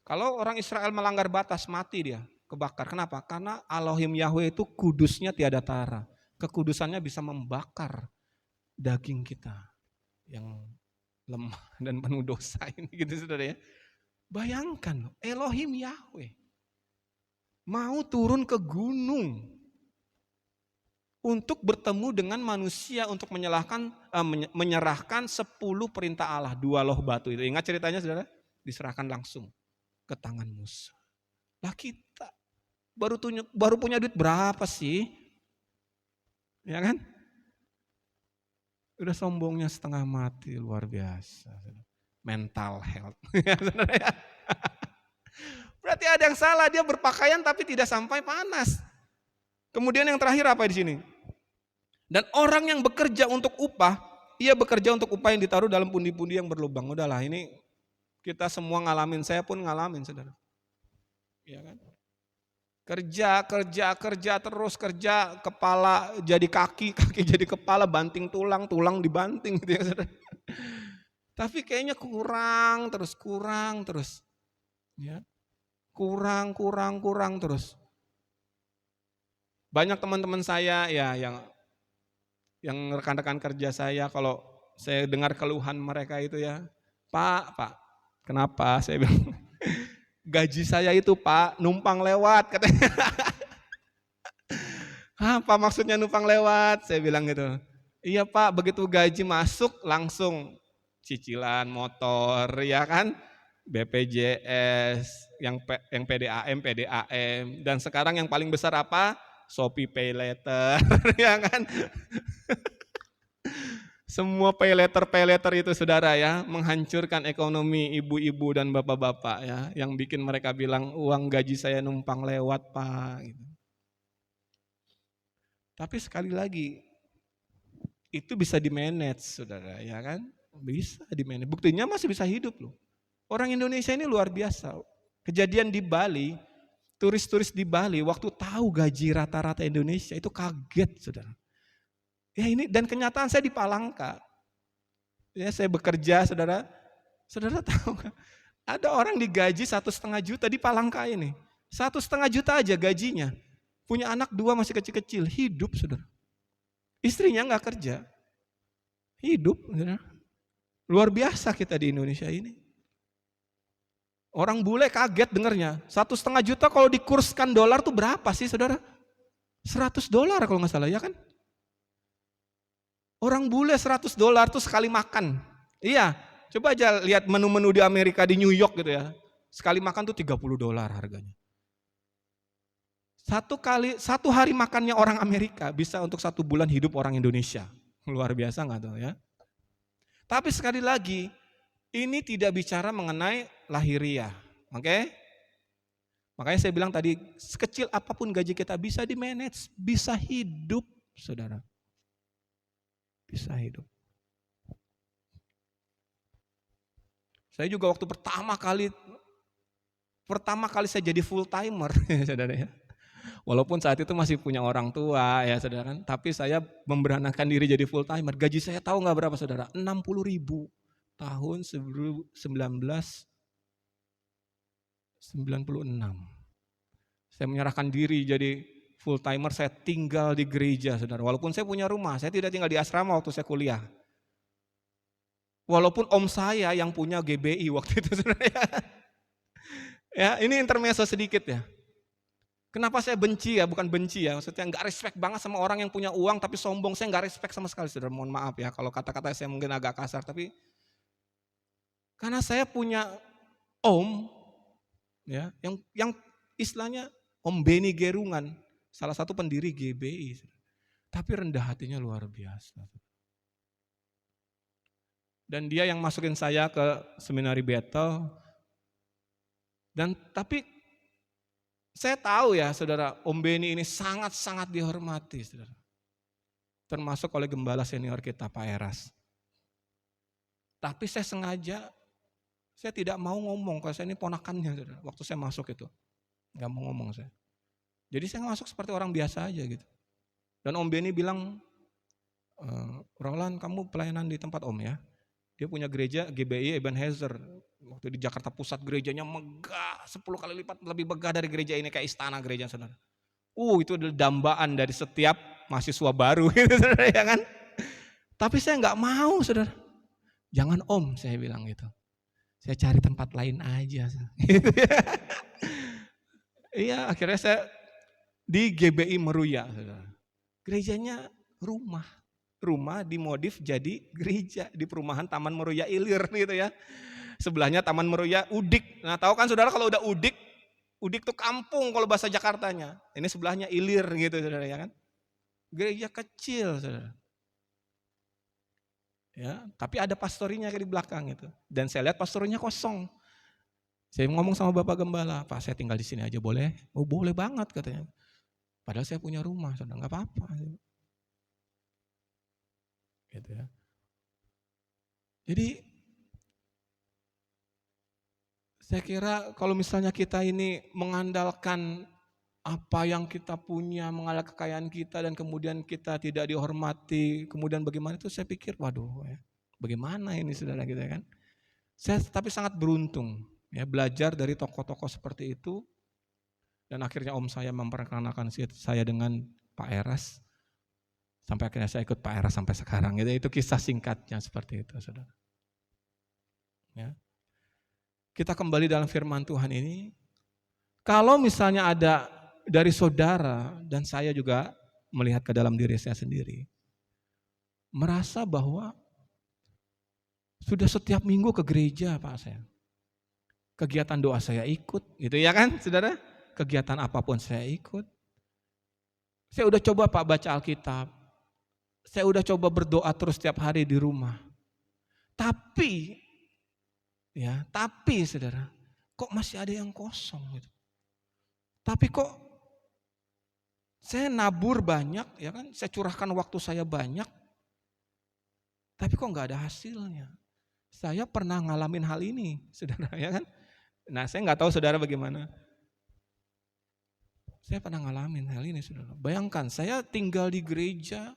Kalau orang Israel melanggar batas, mati dia, kebakar. Kenapa? Karena Elohim Yahweh itu kudusnya tiada tara. Kekudusannya bisa membakar daging kita yang lemah dan penuh dosa ini gitu saudara ya. Bayangkan Elohim Yahweh mau turun ke gunung untuk bertemu dengan manusia untuk menyerahkan 10 perintah Allah, 2 loh batu itu. Ingat ceritanya saudara? Diserahkan langsung ke tangan Musa. Lah kita baru punya duit berapa sih? Ya kan? Udah sombongnya setengah mati, luar biasa. mental health. Ya, saudara ya. Berarti ada yang salah, dia berpakaian tapi tidak sampai panas. Kemudian yang terakhir apa di sini? Dan orang yang bekerja untuk upah, ia bekerja untuk upah yang ditaruh dalam pundi-pundi yang berlubang. Udahlah, ini kita semua ngalamin, saya pun ngalamin, saudara. Iya kan? Kerja terus kerja, kepala jadi kaki, kaki jadi kepala, banting tulang, tulang dibanting gitu ya, saudara. Tapi kayaknya kurang terus. Ya. Kurang terus. Banyak teman-teman saya ya yang rekan-rekan kerja saya, kalau saya dengar keluhan mereka itu ya, Pak, kenapa? Saya bilang, gaji saya itu Pak, numpang lewat katanya. Apa maksudnya numpang lewat? Saya bilang gitu. Iya Pak, begitu gaji masuk langsung cicilan motor, ya kan? BPJS, yang PDAM, dan sekarang yang paling besar apa? Shopee Pay Later, ya kan? Semua pay letter itu saudara ya, menghancurkan ekonomi ibu-ibu dan bapak-bapak ya, yang bikin mereka bilang uang gaji saya numpang lewat Pak. Gitu. Tapi sekali lagi, itu bisa di-manage saudara ya kan, bisa di-manage. Buktinya masih bisa hidup loh. Orang Indonesia ini luar biasa. Kejadian di Bali, turis-turis di Bali waktu tahu gaji rata-rata Indonesia itu kaget saudara. Ya ini, dan kenyataan saya di Palangka. Ya saya bekerja saudara tahu kan? Ada orang digaji 1,5 juta di Palangka ini. 1,5 juta aja gajinya. Punya anak 2 masih kecil-kecil, hidup saudara. Istrinya nggak kerja, hidup saudara. Luar biasa kita di Indonesia ini. Orang bule kaget dengarnya, 1,5 juta kalau dikurskan dolar tuh berapa sih saudara? $100 kalau nggak salah ya kan? Orang bule $100 tuh sekali makan. Iya, coba aja lihat menu-menu di Amerika, di New York gitu ya. Sekali makan tuh $30 harganya. Satu hari makannya orang Amerika bisa untuk 1 bulan hidup orang Indonesia. Luar biasa nggak tuh ya? Tapi sekali lagi, ini tidak bicara mengenai lahiriah, oke? Makanya saya bilang tadi, sekecil apapun gaji kita bisa di-manage, bisa hidup, saudara. Bisa hidup. Saya juga waktu pertama kali saya jadi full timer, saudara ya. Walaupun saat itu masih punya orang tua ya saudara, tapi saya memberanakan diri jadi full timer. Gaji saya tahu nggak berapa saudara? 60.000 tahun 1996. Saya menyerahkan diri jadi full timer, saya tinggal di gereja saudara. Walaupun saya punya rumah, saya tidak tinggal di asrama waktu saya kuliah. Walaupun om saya yang punya GBI waktu itu saudara ya. Ya ini intermezzo sedikit ya. Kenapa saya benci ya, bukan benci ya, maksudnya nggak respect banget sama orang yang punya uang tapi sombong, saya nggak respect sama sekali saudara, mohon maaf ya kalau kata-kata saya mungkin agak kasar, tapi karena saya punya om ya, yang istilahnya Om Beni Gerungan, salah satu pendiri GBI, tapi rendah hatinya luar biasa. Dan dia yang masukin saya ke seminari Bethel, dan tapi saya tahu ya saudara, Om Beni ini sangat-sangat dihormati saudara. Termasuk oleh gembala senior kita Pak Eras. Tapi saya sengaja, saya tidak mau ngomong, kalau saya ini ponakannya saudara. Waktu saya masuk itu, gak mau ngomong saya. Jadi saya masuk seperti orang biasa aja gitu. Dan Om Beni bilang, Roland kamu pelayanan di tempat Om ya. Dia punya gereja GBI Ebenezer. Waktu di Jakarta Pusat gerejanya megah, 10 kali lipat lebih megah dari gereja ini, kayak istana gereja saudara. Itu adalah dambaan dari setiap mahasiswa baru gitu saudara ya kan. Tapi saya nggak mau saudara. Jangan Om, saya bilang gitu. Saya cari tempat lain aja. Iya, akhirnya saya di GBI Meruya saudara. Gerejanya rumah dimodif jadi gereja di perumahan Taman Meruya Ilir gitu ya. Sebelahnya Taman Meruya Udik. Nah tahu kan saudara kalau udah Udik tuh kampung kalau bahasa Jakartanya. Ini sebelahnya Ilir gitu saudara ya kan. Gereja kecil saudara. Ya, tapi ada pastorinya di belakang itu. Dan saya lihat pastorinya kosong. Saya ngomong sama Bapak Gembala, Pak saya tinggal di sini aja boleh? Oh boleh banget katanya. Padahal saya punya rumah, sudah nggak apa-apa. Gitu ya. Jadi saya kira kalau misalnya kita ini mengandalkan apa yang kita punya, mengandalkan kekayaan kita dan kemudian kita tidak dihormati, kemudian bagaimana itu saya pikir waduh ya, bagaimana ini saudara kita kan. Saya tapi sangat beruntung ya belajar dari tokoh-tokoh seperti itu dan akhirnya om saya memperkenalkan saya dengan Pak Eras sampai akhirnya saya ikut Pak Eras sampai sekarang. Itu kisah singkatnya seperti itu saudara. Ya. Kita kembali dalam firman Tuhan ini. Kalau misalnya ada dari saudara dan saya juga melihat ke dalam diri saya sendiri, merasa bahwa sudah setiap minggu ke gereja Pak saya, kegiatan doa saya ikut, gitu ya kan saudara, kegiatan apapun saya ikut, saya udah coba Pak baca Alkitab, saya udah coba berdoa terus setiap hari di rumah, tapi saudara, kok masih ada yang kosong gitu. Tapi kok saya nabur banyak, ya kan? Saya curahkan waktu saya banyak, tapi kok nggak ada hasilnya. Saya pernah ngalamin hal ini, saudara, ya kan? Nah, saya nggak tahu saudara bagaimana. Saya pernah ngalamin hal ini, saudara. Bayangkan, saya tinggal di gereja.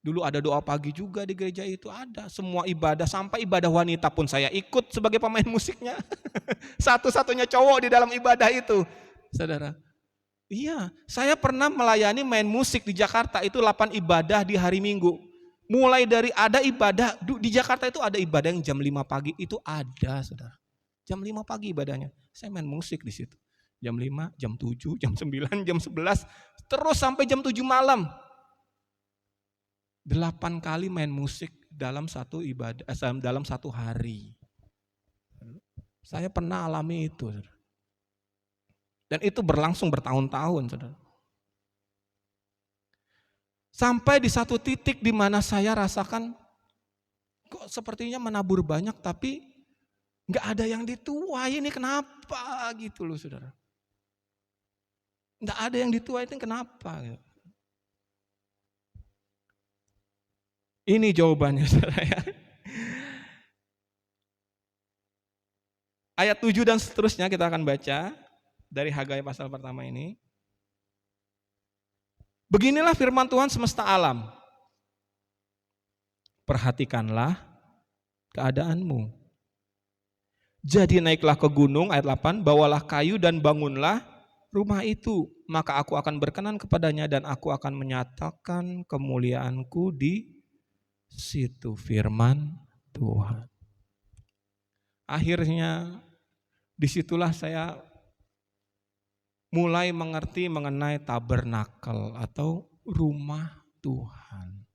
Dulu ada doa pagi juga di gereja itu ada. Semua ibadah, sampai ibadah wanita pun saya ikut sebagai pemain musiknya. Satu-satunya cowok di dalam ibadah itu, saudara. Iya, saya pernah melayani main musik di Jakarta itu 8 ibadah di hari Minggu. Mulai dari ada ibadah, di Jakarta itu ada ibadah yang jam 5 pagi, itu ada saudara. Jam 5 pagi ibadahnya, saya main musik di situ. Jam 5, jam 7, jam 9, jam 11, terus sampai jam 7 malam. 8 kali main musik dalam satu ibadah, dalam satu hari. Saya pernah alami itu saudara. Dan itu berlangsung bertahun-tahun, saudara. Sampai di satu titik di mana saya rasakan kok sepertinya menabur banyak tapi nggak ada yang dituai, ini kenapa gitu loh saudara. Nggak ada yang dituai, itu kenapa? Ini jawabannya saudara ya. Ayat 7 dan seterusnya kita akan baca. Dari Hagai pasal pertama ini. Beginilah firman Tuhan semesta alam. Perhatikanlah keadaanmu. Jadi naiklah ke gunung, ayat 8, bawalah kayu dan bangunlah rumah itu. Maka aku akan berkenan kepadanya dan aku akan menyatakan kemuliaanku di situ, firman Tuhan. Akhirnya disitulah saya mulai mengerti mengenai tabernakel atau rumah Tuhan.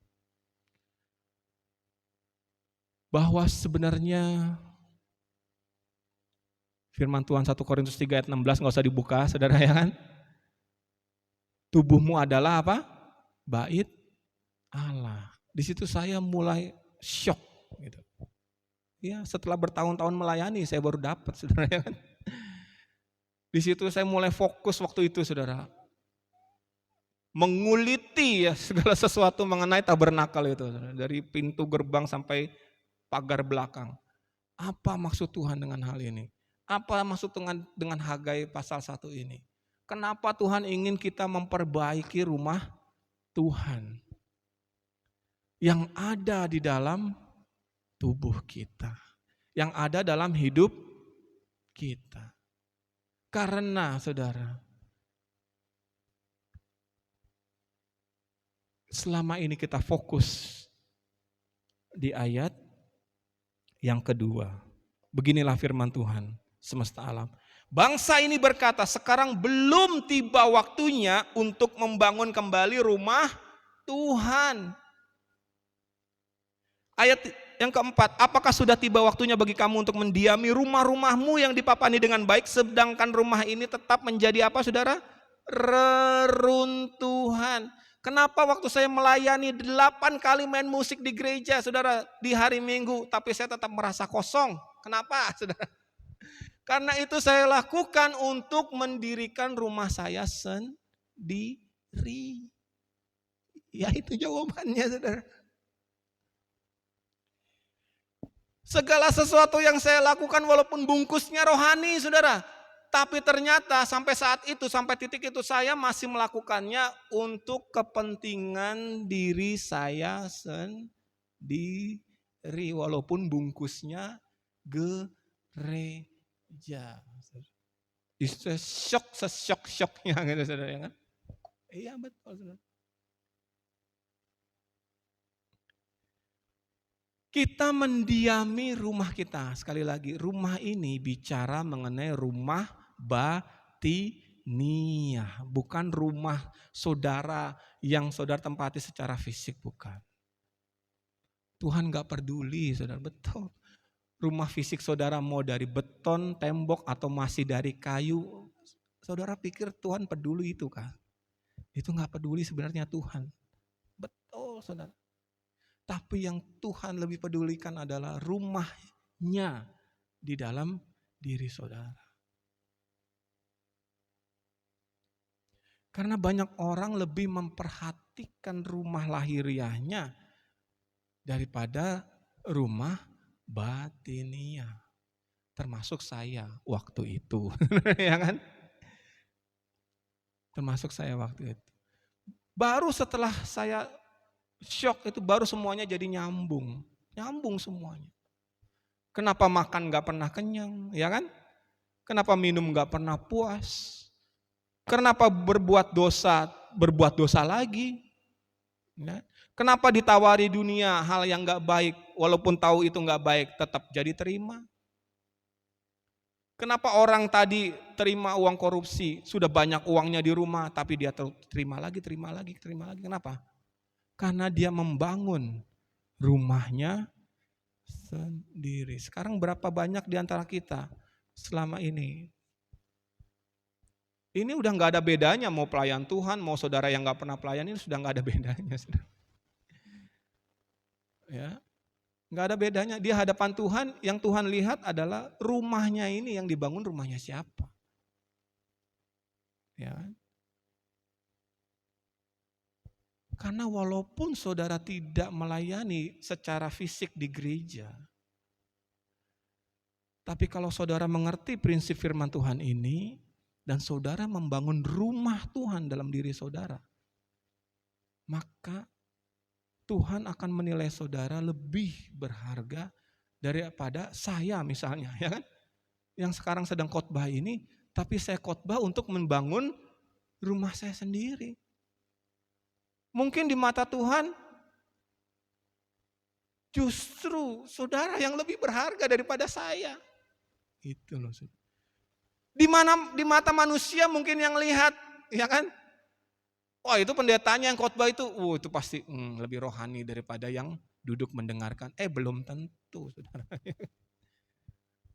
Bahwa sebenarnya firman Tuhan 1 Korintus 3 ayat 16 gak usah dibuka saudara ya kan. Tubuhmu adalah apa? Bait Allah. Di situ saya mulai syok gitu. Ya, setelah bertahun-tahun melayani saya baru dapat saudara ya kan. Di situ saya mulai fokus waktu itu saudara. Menguliti ya segala sesuatu mengenai tabernakel itu. Saudara. Dari pintu gerbang sampai pagar belakang. Apa maksud Tuhan dengan hal ini? Apa maksud dengan Hagai pasal 1 ini? Kenapa Tuhan ingin kita memperbaiki rumah Tuhan? Yang ada di dalam tubuh kita. Yang ada dalam hidup kita. Karena saudara, selama ini kita fokus di ayat yang kedua. Beginilah firman Tuhan semesta alam. Bangsa ini berkata, sekarang belum tiba waktunya untuk membangun kembali rumah Tuhan. Ayat yang keempat, apakah sudah tiba waktunya bagi kamu untuk mendiami rumah-rumahmu yang dipapani dengan baik, sedangkan rumah ini tetap menjadi apa saudara? Reruntuhan. Kenapa waktu saya melayani 8 kali main musik di gereja, saudara, di hari Minggu, tapi saya tetap merasa kosong. Kenapa, saudara? Karena itu saya lakukan untuk mendirikan rumah saya sendiri. Ya itu jawabannya, saudara. Segala sesuatu yang saya lakukan walaupun bungkusnya rohani, saudara. Tapi ternyata sampai saat itu, sampai titik itu saya masih melakukannya untuk kepentingan diri saya sendiri. Walaupun bungkusnya gereja. Itu sesok-soknya gitu saudara ya kan. Iya betul saudara. Kita mendiami rumah kita. Sekali lagi, rumah ini bicara mengenai rumah batiniah. Bukan rumah saudara yang saudara tempati secara fisik, bukan. Tuhan gak peduli, saudara, betul. Rumah fisik saudara mau dari beton, tembok, atau masih dari kayu. Saudara pikir Tuhan peduli itu kan? Itu gak peduli sebenarnya Tuhan. Betul, saudara. Tapi yang Tuhan lebih pedulikan adalah rumahnya di dalam diri saudara. Karena banyak orang lebih memperhatikan rumah lahiriahnya daripada rumah batiniah. Termasuk saya waktu itu. Ya kan? Termasuk saya waktu itu. Baru setelah saya syok itu baru semuanya jadi nyambung. Nyambung semuanya. Kenapa makan gak pernah kenyang, ya kan? Kenapa minum gak pernah puas? Kenapa berbuat dosa lagi? Ya? Kenapa ditawari dunia hal yang gak baik, walaupun tahu itu gak baik, tetap jadi terima? Kenapa orang tadi terima uang korupsi, sudah banyak uangnya di rumah, tapi dia terima lagi. Kenapa? Karena dia membangun rumahnya sendiri. Sekarang berapa banyak di antara kita selama ini? Ini udah gak ada bedanya mau pelayan Tuhan, mau saudara yang gak pernah pelayan, ini sudah gak ada bedanya. Ya, gak ada bedanya. Di hadapan Tuhan, yang Tuhan lihat adalah rumahnya ini yang dibangun rumahnya siapa. Ya. Karena walaupun saudara tidak melayani secara fisik di gereja, tapi kalau saudara mengerti prinsip firman Tuhan ini, dan saudara membangun rumah Tuhan dalam diri saudara, maka Tuhan akan menilai saudara lebih berharga daripada saya misalnya, ya kan? Yang sekarang sedang khotbah ini, tapi saya khotbah untuk membangun rumah saya sendiri. Mungkin di mata Tuhan justru saudara yang lebih berharga daripada saya. Itu loh. Di mata manusia mungkin yang lihat, ya kan? Wah itu pendetanya yang khotbah itu, itu pasti lebih rohani daripada yang duduk mendengarkan. Belum tentu, saudara.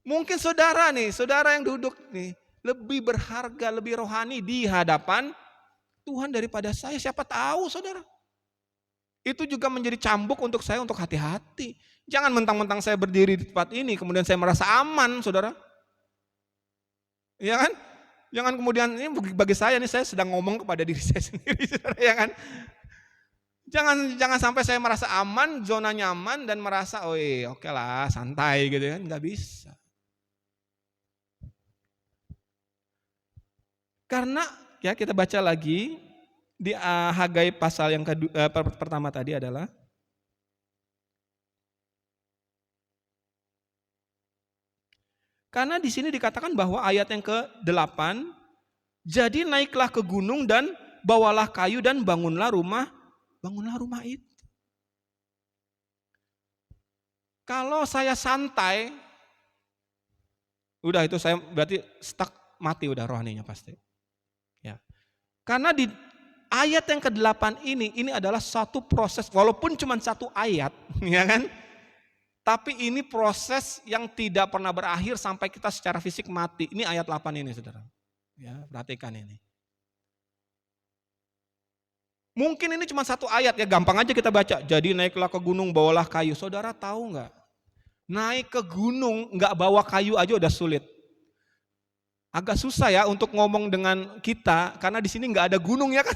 Mungkin saudara yang duduk nih lebih berharga, lebih rohani di hadapan Tuhan daripada saya, siapa tahu saudara. Itu juga menjadi cambuk untuk saya untuk hati-hati. Jangan mentang-mentang saya berdiri di tempat ini kemudian saya merasa aman saudara. Ya kan? Jangan kemudian, ini bagi saya nih saya sedang ngomong kepada diri saya sendiri saudara, ya kan? Jangan sampai saya merasa aman, zona nyaman dan merasa oke lah santai gitu kan, nggak bisa. Karena ya kita baca lagi di Hagai pasal yang pertama tadi adalah karena di sini dikatakan bahwa ayat yang ke-8, jadi naiklah ke gunung dan bawalah kayu dan bangunlah rumah itu. Kalau saya santai, udah itu saya berarti stuck, mati udah rohaninya pasti. Ya. Karena di ayat yang ke-8 ini adalah satu proses, walaupun cuma satu ayat, ya kan? Tapi ini proses yang tidak pernah berakhir sampai kita secara fisik mati. Ini ayat 8 ini, saudara. Ya, perhatikan ini. Mungkin ini cuma satu ayat ya, gampang aja kita baca. Jadi naiklah ke gunung, bawalah kayu. Saudara tahu nggak? Naik ke gunung nggak bawa kayu aja udah sulit. Agak susah ya untuk ngomong dengan kita karena di sini nggak ada gunung ya kan.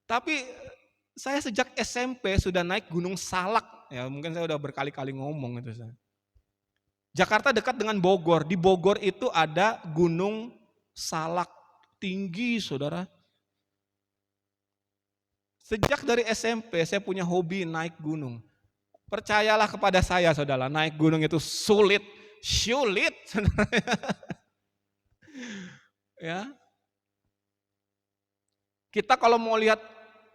Tapi saya sejak SMP sudah naik Gunung Salak ya, mungkin saya udah berkali-kali ngomong itu. Jakarta dekat dengan Bogor. Di Bogor itu ada Gunung Salak, tinggi saudara. Sejak dari SMP saya punya hobi naik gunung. Percayalah kepada saya saudara, naik gunung itu sulit, saudara. Ya. Kita kalau mau lihat,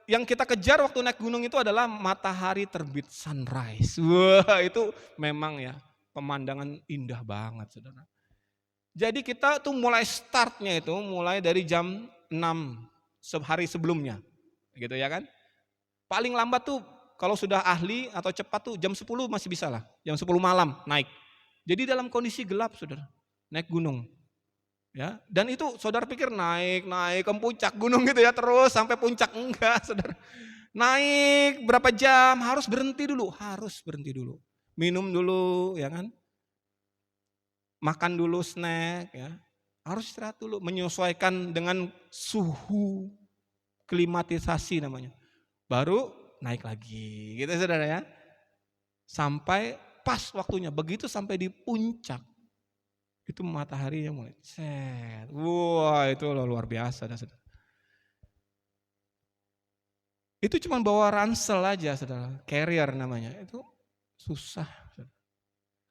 yang kita kejar waktu naik gunung itu adalah matahari terbit, sunrise. Wah, itu memang ya pemandangan indah banget saudara. Jadi kita tuh mulai startnya itu mulai dari jam 6 hari sebelumnya. Gitu ya kan. Paling lambat tuh kalau sudah ahli atau cepat tuh jam 10 masih bisa lah. Jam 10 malam naik. Jadi dalam kondisi gelap saudara, naik gunung. Ya, dan itu saudara pikir naik ke puncak gunung gitu ya terus sampai puncak, enggak saudara. Naik berapa jam harus berhenti dulu. Minum dulu ya kan. Makan dulu snack ya. Harus istirahat dulu, menyesuaikan dengan suhu klimatisasi namanya. Baru naik lagi gitu saudara ya. Sampai pas waktunya, begitu sampai di puncak. Itu mataharinya mulai set. Wah, itu luar biasa dah saudara. Itu cuma bawa ransel aja saudara, carrier namanya. Itu susah.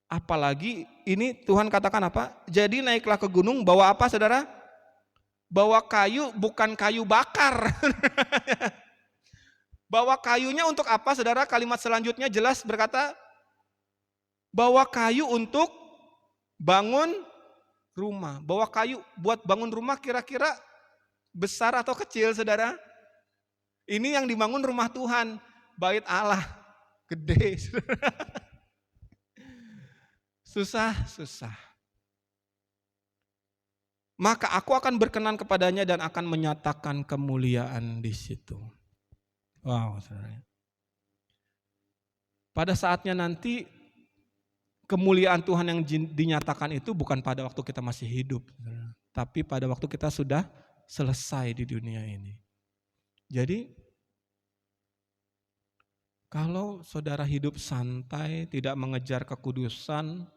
Apalagi ini Tuhan katakan apa? Jadi naiklah ke gunung, bawa apa saudara? Bawa kayu, bukan kayu bakar. Bawa kayunya untuk apa saudara? Kalimat selanjutnya jelas berkata, bawa kayu untuk bangun rumah. Bawa kayu buat bangun rumah kira-kira besar atau kecil saudara? Ini yang dibangun rumah Tuhan, bait Allah, gede. Susah. Maka aku akan berkenan kepadanya dan akan menyatakan kemuliaan di situ. Wow, saudara. Pada saatnya nanti kemuliaan Tuhan yang dinyatakan itu bukan pada waktu kita masih hidup, tapi pada waktu kita sudah selesai di dunia ini. Jadi kalau saudara hidup santai, tidak mengejar kekudusan,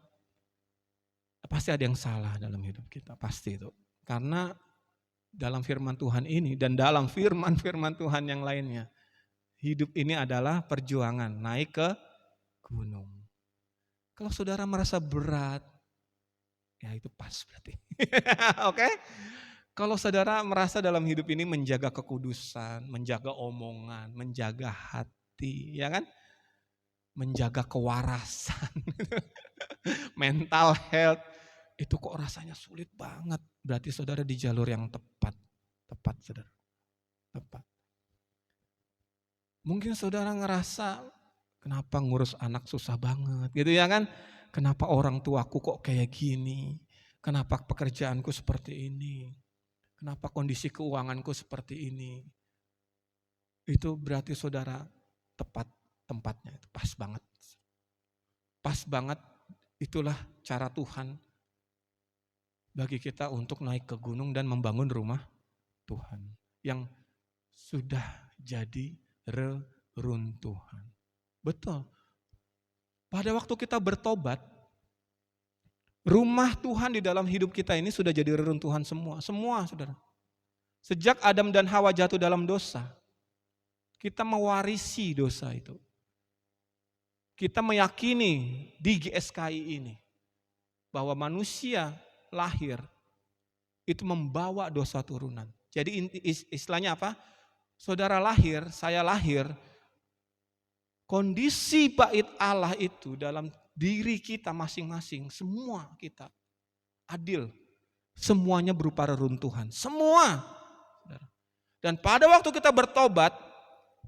pasti ada yang salah dalam hidup kita, pasti itu. Karena dalam firman Tuhan ini dan dalam firman-firman Tuhan yang lainnya, hidup ini adalah perjuangan naik ke gunung. Kalau saudara merasa berat, ya itu pas berarti. Oke? Kalau saudara merasa dalam hidup ini menjaga kekudusan, menjaga omongan, menjaga hati, ya kan? Menjaga kewarasan, mental health, itu kok rasanya sulit banget. Berarti saudara di jalur yang tepat saudara, tepat. Mungkin saudara ngerasa, kenapa ngurus anak susah banget, gitu ya kan? Kenapa orang tuaku kok kayak gini? Kenapa pekerjaanku seperti ini? Kenapa kondisi keuanganku seperti ini? Itu berarti saudara tepat tempatnya, itu pas banget. Pas banget, itulah cara Tuhan bagi kita untuk naik ke gunung dan membangun rumah Tuhan yang sudah jadi reruntuhan. Betul. Pada waktu kita bertobat, rumah Tuhan di dalam hidup kita ini sudah jadi reruntuhan semua saudara. Sejak Adam dan Hawa jatuh dalam dosa, kita mewarisi dosa itu. Kita meyakini di GSKI ini bahwa manusia lahir itu membawa dosa turunan. Jadi istilahnya apa? Saudara lahir, saya lahir, kondisi bait Allah itu dalam diri kita masing-masing, semua kita adil. Semuanya berupa reruntuhan, semua. Dan pada waktu kita bertobat,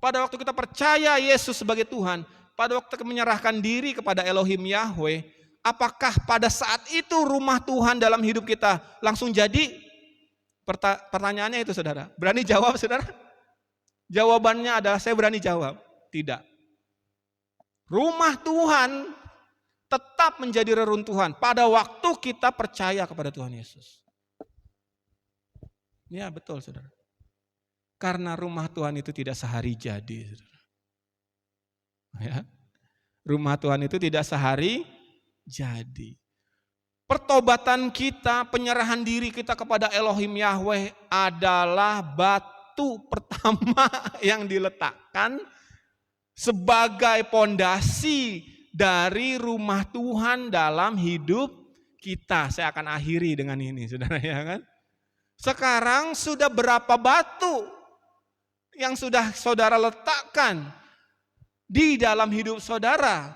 pada waktu kita percaya Yesus sebagai Tuhan, pada waktu kita menyerahkan diri kepada Elohim Yahweh, apakah pada saat itu rumah Tuhan dalam hidup kita langsung jadi? Pertanyaannya itu saudara. Berani jawab saudara? Jawabannya adalah saya berani jawab. Tidak. Rumah Tuhan tetap menjadi reruntuhan pada waktu kita percaya kepada Tuhan Yesus. Ya betul saudara. Karena rumah Tuhan itu tidak sehari jadi. Saudara. Ya. Rumah Tuhan itu tidak sehari jadi. Pertobatan kita, penyerahan diri kita kepada Elohim Yahweh adalah batu pertama yang diletakkan sebagai pondasi dari rumah Tuhan dalam hidup kita. Saya akan akhiri dengan ini, saudara ya kan. Sekarang sudah berapa batu yang sudah saudara letakkan di dalam hidup saudara?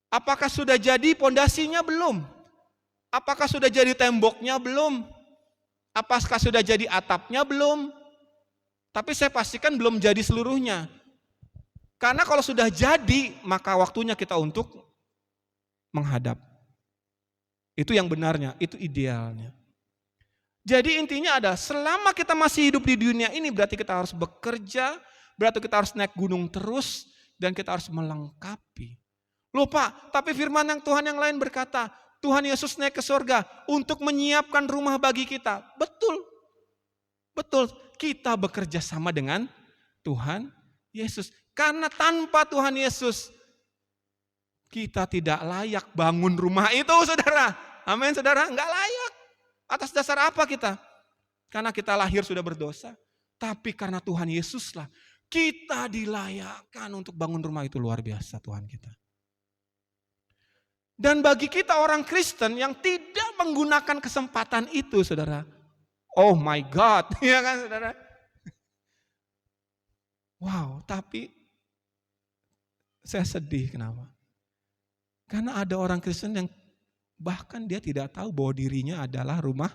Apakah sudah jadi pondasinya belum? Apakah sudah jadi temboknya belum? Apakah sudah jadi atapnya belum? Tapi saya pastikan belum jadi seluruhnya. Karena kalau sudah jadi, maka waktunya kita untuk menghadap. Itu yang benarnya, itu idealnya. Jadi intinya adalah selama kita masih hidup di dunia ini berarti kita harus bekerja, berarti kita harus naik gunung terus, dan kita harus melengkapi. Loh Pak, tapi firman yang Tuhan yang lain berkata, Tuhan Yesus naik ke surga untuk menyiapkan rumah bagi kita. Betul, betul. Kita bekerja sama dengan Tuhan Yesus. Karena tanpa Tuhan Yesus, kita tidak layak bangun rumah itu saudara. Amin saudara, enggak layak. Atas dasar apa kita? Karena kita lahir sudah berdosa. Tapi karena Tuhan Yesuslah, kita dilayakkan untuk bangun rumah itu. Luar biasa Tuhan kita. Dan bagi kita orang Kristen yang tidak menggunakan kesempatan itu saudara. Oh my God, ya kan saudara? Wow, tapi saya sedih kenapa? Karena ada orang Kristen yang bahkan dia tidak tahu bahwa dirinya adalah rumah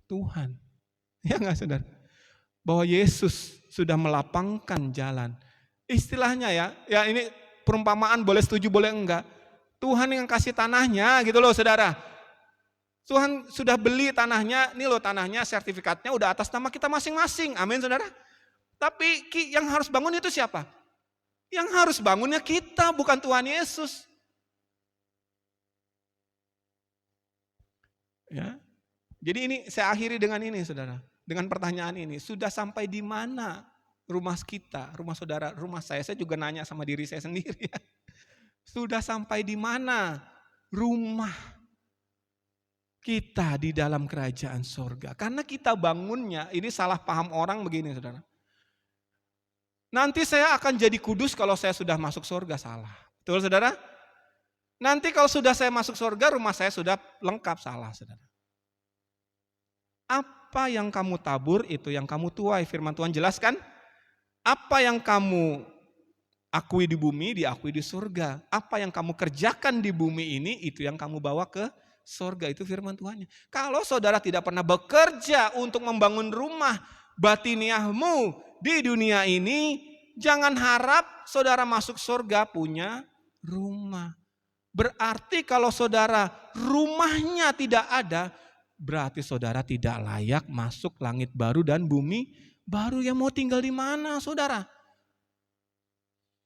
Tuhan. Ya enggak saudara? Bahwa Yesus sudah melapangkan jalan. Istilahnya ya ini perumpamaan boleh setuju boleh enggak. Tuhan yang kasih tanahnya gitu loh saudara. Tuhan sudah beli tanahnya, ini loh tanahnya, sertifikatnya udah atas nama kita masing-masing. Amin saudara. Tapi yang harus bangun itu siapa? Yang harus bangunnya kita, bukan Tuhan Yesus. Ya. Jadi ini saya akhiri dengan ini saudara. Dengan pertanyaan ini, sudah sampai di mana rumah kita, rumah saudara, rumah saya juga nanya sama diri saya sendiri ya. Sudah sampai di mana rumah kita di dalam kerajaan sorga. Karena kita bangunnya, ini salah paham orang begini saudara. Nanti saya akan jadi kudus kalau saya sudah masuk sorga, salah. Betul saudara? Nanti kalau sudah saya masuk sorga, rumah saya sudah lengkap, salah saudara. Apa yang kamu tabur itu yang kamu tuai, firman Tuhan jelaskan. Apa yang kamu akui di bumi, diakui di surga. Apa yang kamu kerjakan di bumi ini, itu yang kamu bawa ke surga. Itu firman Tuhannya. Kalau saudara tidak pernah bekerja untuk membangun rumah batiniahmu di dunia ini, jangan harap saudara masuk surga punya rumah. Berarti kalau saudara rumahnya tidak ada, berarti saudara tidak layak masuk langit baru dan bumi baru. Yang mau tinggal di mana saudara?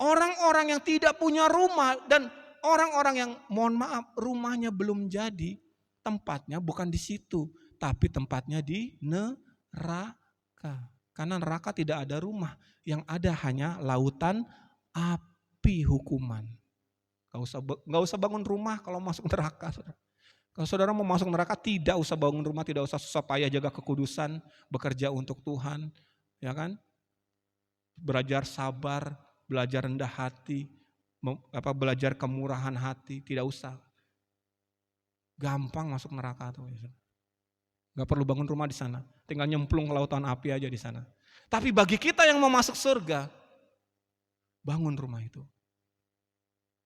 Orang-orang yang tidak punya rumah dan orang-orang yang mohon maaf rumahnya belum jadi, tempatnya bukan di situ, tapi tempatnya di neraka. Karena neraka tidak ada rumah, yang ada hanya lautan api hukuman. Gak usah bangun rumah kalau masuk neraka. Saudara. Kalau saudara mau masuk neraka tidak usah bangun rumah, tidak usah susah payah jaga kekudusan, bekerja untuk Tuhan, ya kan? Belajar sabar, belajar rendah hati, belajar kemurahan hati, tidak usah. Gampang masuk neraka tuh. Gak perlu bangun rumah di sana, tinggal nyemplung ke lautan api aja di sana. Tapi bagi kita yang mau masuk surga, bangun rumah itu.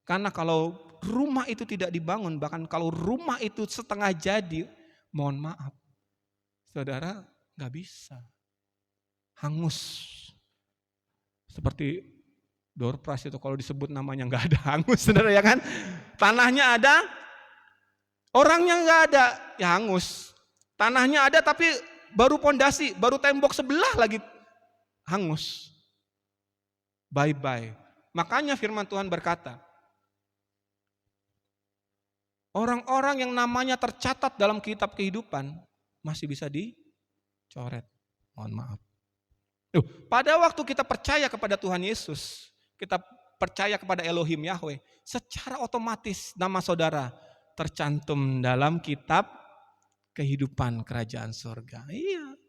Karena kalau rumah itu tidak dibangun, bahkan kalau rumah itu setengah jadi, mohon maaf, saudara gak bisa. Hangus. Seperti door prize itu kalau disebut namanya gak ada, hangus saudara ya kan. Tanahnya ada, orangnya gak ada, ya hangus. Tanahnya ada tapi baru pondasi, baru tembok sebelah lagi hangus. Bye-bye. Makanya firman Tuhan berkata, orang-orang yang namanya tercatat dalam kitab kehidupan masih bisa dicoret. Mohon maaf. Pada waktu kita percaya kepada Tuhan Yesus, kita percaya kepada Elohim Yahweh, secara otomatis nama saudara tercantum dalam kitab kehidupan kerajaan surga. Iya.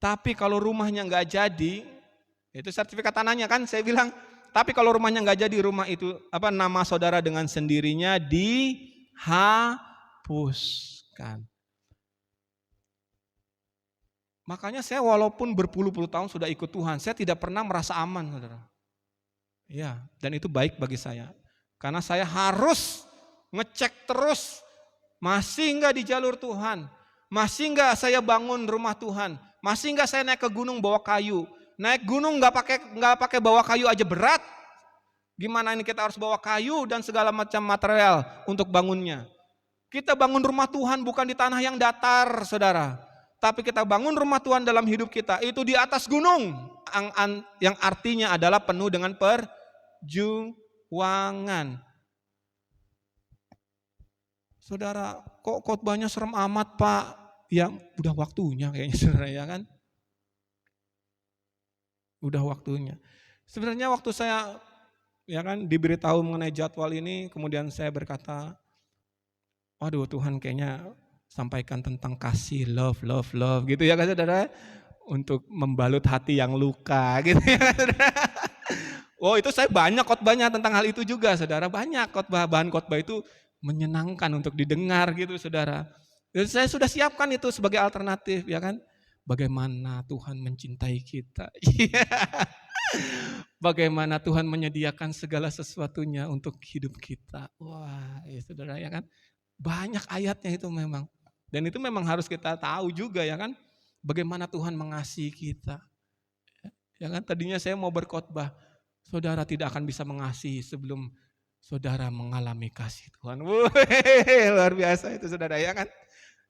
Tapi kalau rumahnya nggak jadi, itu sertifikat tanahnya kan, saya bilang. Tapi kalau rumahnya nggak jadi, rumah itu nama saudara dengan sendirinya dihapuskan. Makanya saya walaupun berpuluh-puluh tahun sudah ikut Tuhan, saya tidak pernah merasa aman, saudara. Ya, dan itu baik bagi saya. Karena saya harus ngecek terus, masih enggak di jalur Tuhan, masih enggak saya bangun rumah Tuhan, masih enggak saya naik ke gunung bawa kayu. Naik gunung nggak pakai bawa kayu aja berat. Gimana ini kita harus bawa kayu dan segala macam material untuk bangunnya. Kita bangun rumah Tuhan bukan di tanah yang datar, saudara. Tapi kita bangun rumah Tuhan dalam hidup kita itu di atas gunung. Yang artinya adalah penuh dengan perjuangan. Saudara, kok khotbahnya serem amat, Pak? Ya, udah waktunya kayaknya, saudara, ya kan? Udah waktunya. Sebenarnya waktu saya diberitahu mengenai jadwal ini, kemudian saya berkata, waduh Tuhan kayaknya sampaikan tentang kasih, love gitu ya kan saudara, untuk membalut hati yang luka gitu ya kan, saudara. Oh itu saya banyak khotbahnya tentang hal itu juga, saudara, banyak bahan khotbah itu menyenangkan untuk didengar gitu, saudara. Dan saya sudah siapkan itu sebagai alternatif, ya kan. Bagaimana Tuhan mencintai kita. Bagaimana Tuhan menyediakan segala sesuatunya untuk hidup kita. Wah, ya saudara, ya kan. Banyak ayatnya itu memang. Dan itu memang harus kita tahu juga, ya kan. Bagaimana Tuhan mengasihi kita. Ya kan, tadinya saya mau berkhotbah, saudara tidak akan bisa mengasihi sebelum saudara mengalami kasih Tuhan. Wah, luar biasa itu, saudara, ya kan.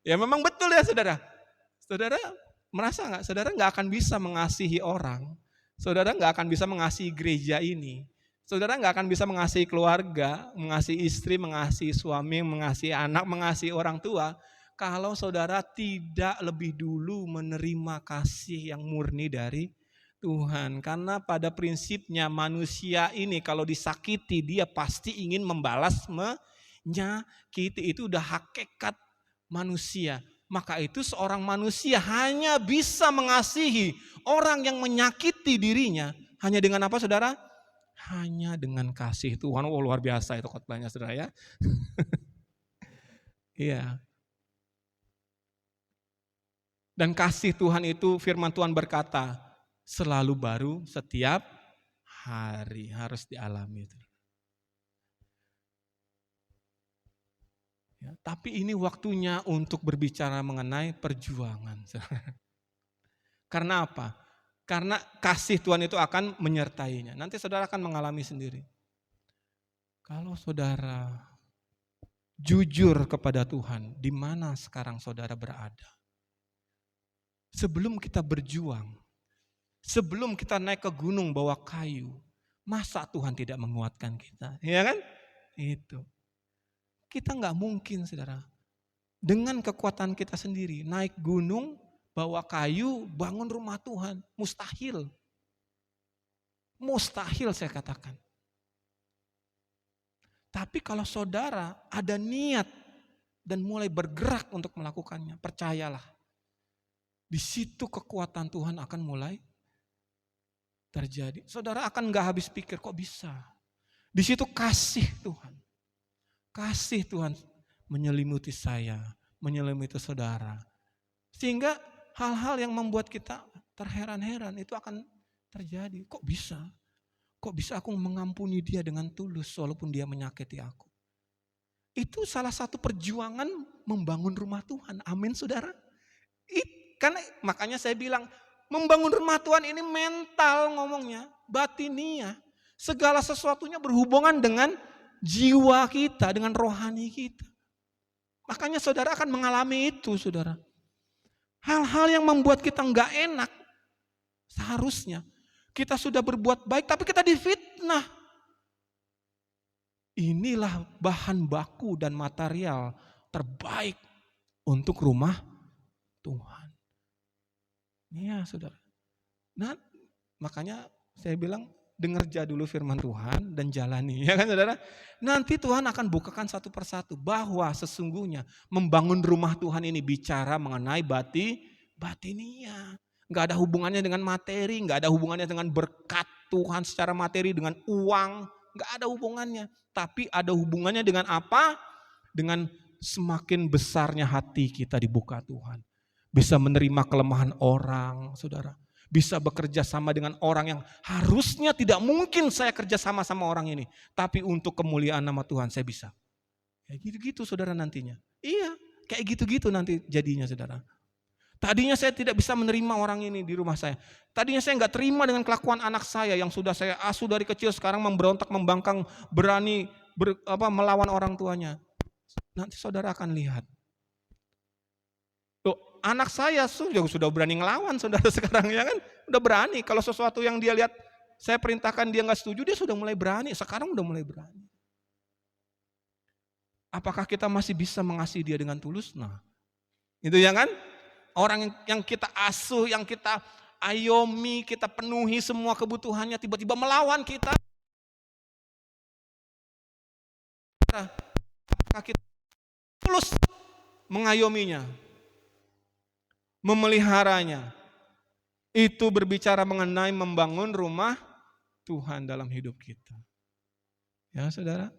Ya memang betul ya, saudara. Saudara merasa nggak? Saudara nggak akan bisa mengasihi orang. Saudara nggak akan bisa mengasihi gereja ini. Saudara nggak akan bisa mengasihi keluarga, mengasihi istri, mengasihi suami, mengasihi anak, mengasihi orang tua, kalau saudara tidak lebih dulu menerima kasih yang murni dari Tuhan. Karena pada prinsipnya manusia ini kalau disakiti dia pasti ingin membalas menyakiti. Itu udah hakikat manusia. Maka itu seorang manusia hanya bisa mengasihi orang yang menyakiti dirinya hanya dengan apa, saudara? Hanya dengan kasih Tuhan. Oh, luar biasa itu khotbahnya, saudara, ya. Iya. Dan kasih Tuhan itu, firman Tuhan berkata, selalu baru setiap hari, harus dialami. Ya, tapi ini waktunya untuk berbicara mengenai perjuangan. Karena apa? Karena kasih Tuhan itu akan menyertainya. Nanti saudara akan mengalami sendiri. Kalau saudara jujur kepada Tuhan, di mana sekarang saudara berada? Sebelum kita berjuang, sebelum kita naik ke gunung bawa kayu, masa Tuhan tidak menguatkan kita? Ya kan? Itu. Kita nggak mungkin, saudara, dengan kekuatan kita sendiri naik gunung, bawa kayu, bangun rumah Tuhan. Mustahil. Mustahil saya katakan. Tapi kalau saudara ada niat dan mulai bergerak untuk melakukannya, percayalah. Di situ kekuatan Tuhan akan mulai terjadi. Saudara akan nggak habis pikir, kok bisa? Di situ kasih Tuhan. Kasih Tuhan menyelimuti saya, menyelimuti saudara. Sehingga hal-hal yang membuat kita terheran-heran itu akan terjadi. Kok bisa? Kok bisa aku mengampuni dia dengan tulus walaupun dia menyakiti aku? Itu salah satu perjuangan membangun rumah Tuhan. Amin, saudara. Karena makanya saya bilang, membangun rumah Tuhan ini mental ngomongnya, batiniah. Segala sesuatunya berhubungan dengan jiwa kita, dengan rohani kita. Makanya saudara akan mengalami itu, saudara. Hal-hal yang membuat kita nggak enak. Seharusnya kita sudah berbuat baik tapi kita difitnah. Inilah bahan baku dan material terbaik untuk rumah Tuhan. Iya saudara. Nah makanya saya bilang dengar dulu firman Tuhan dan jalani. Ya kan saudara. Nanti Tuhan akan bukakan satu persatu bahwa sesungguhnya membangun rumah Tuhan ini bicara mengenai batinia. Gak ada hubungannya dengan materi, gak ada hubungannya dengan berkat Tuhan secara materi, dengan uang, gak ada hubungannya. Tapi ada hubungannya dengan apa? Dengan semakin besarnya hati kita dibuka Tuhan. Bisa menerima kelemahan orang, saudara. Bisa bekerja sama dengan orang yang harusnya tidak mungkin saya kerja sama orang ini. Tapi untuk kemuliaan nama Tuhan saya bisa. Kayak gitu-gitu saudara nantinya. Iya, kayak gitu-gitu nanti jadinya saudara. Tadinya saya tidak bisa menerima orang ini di rumah saya. Tadinya saya nggak terima dengan kelakuan anak saya yang sudah saya asuh dari kecil sekarang memberontak, membangkang, berani melawan orang tuanya. Nanti saudara akan lihat. Tuh, anak saya sudah berani ngelawan saudara sekarang ya kan. Udah berani. Kalau sesuatu yang dia lihat saya perintahkan dia nggak setuju, dia sudah mulai berani. Sekarang udah mulai berani. Apakah kita masih bisa mengasihi dia dengan tulus? Nah, itu ya kan? Orang yang kita asuh, yang kita ayomi, kita penuhi semua kebutuhannya, tiba-tiba melawan kita. Apakah kita tulus mengayominya, memeliharanya? Itu berbicara mengenai membangun rumah Tuhan dalam hidup kita. Ya saudara,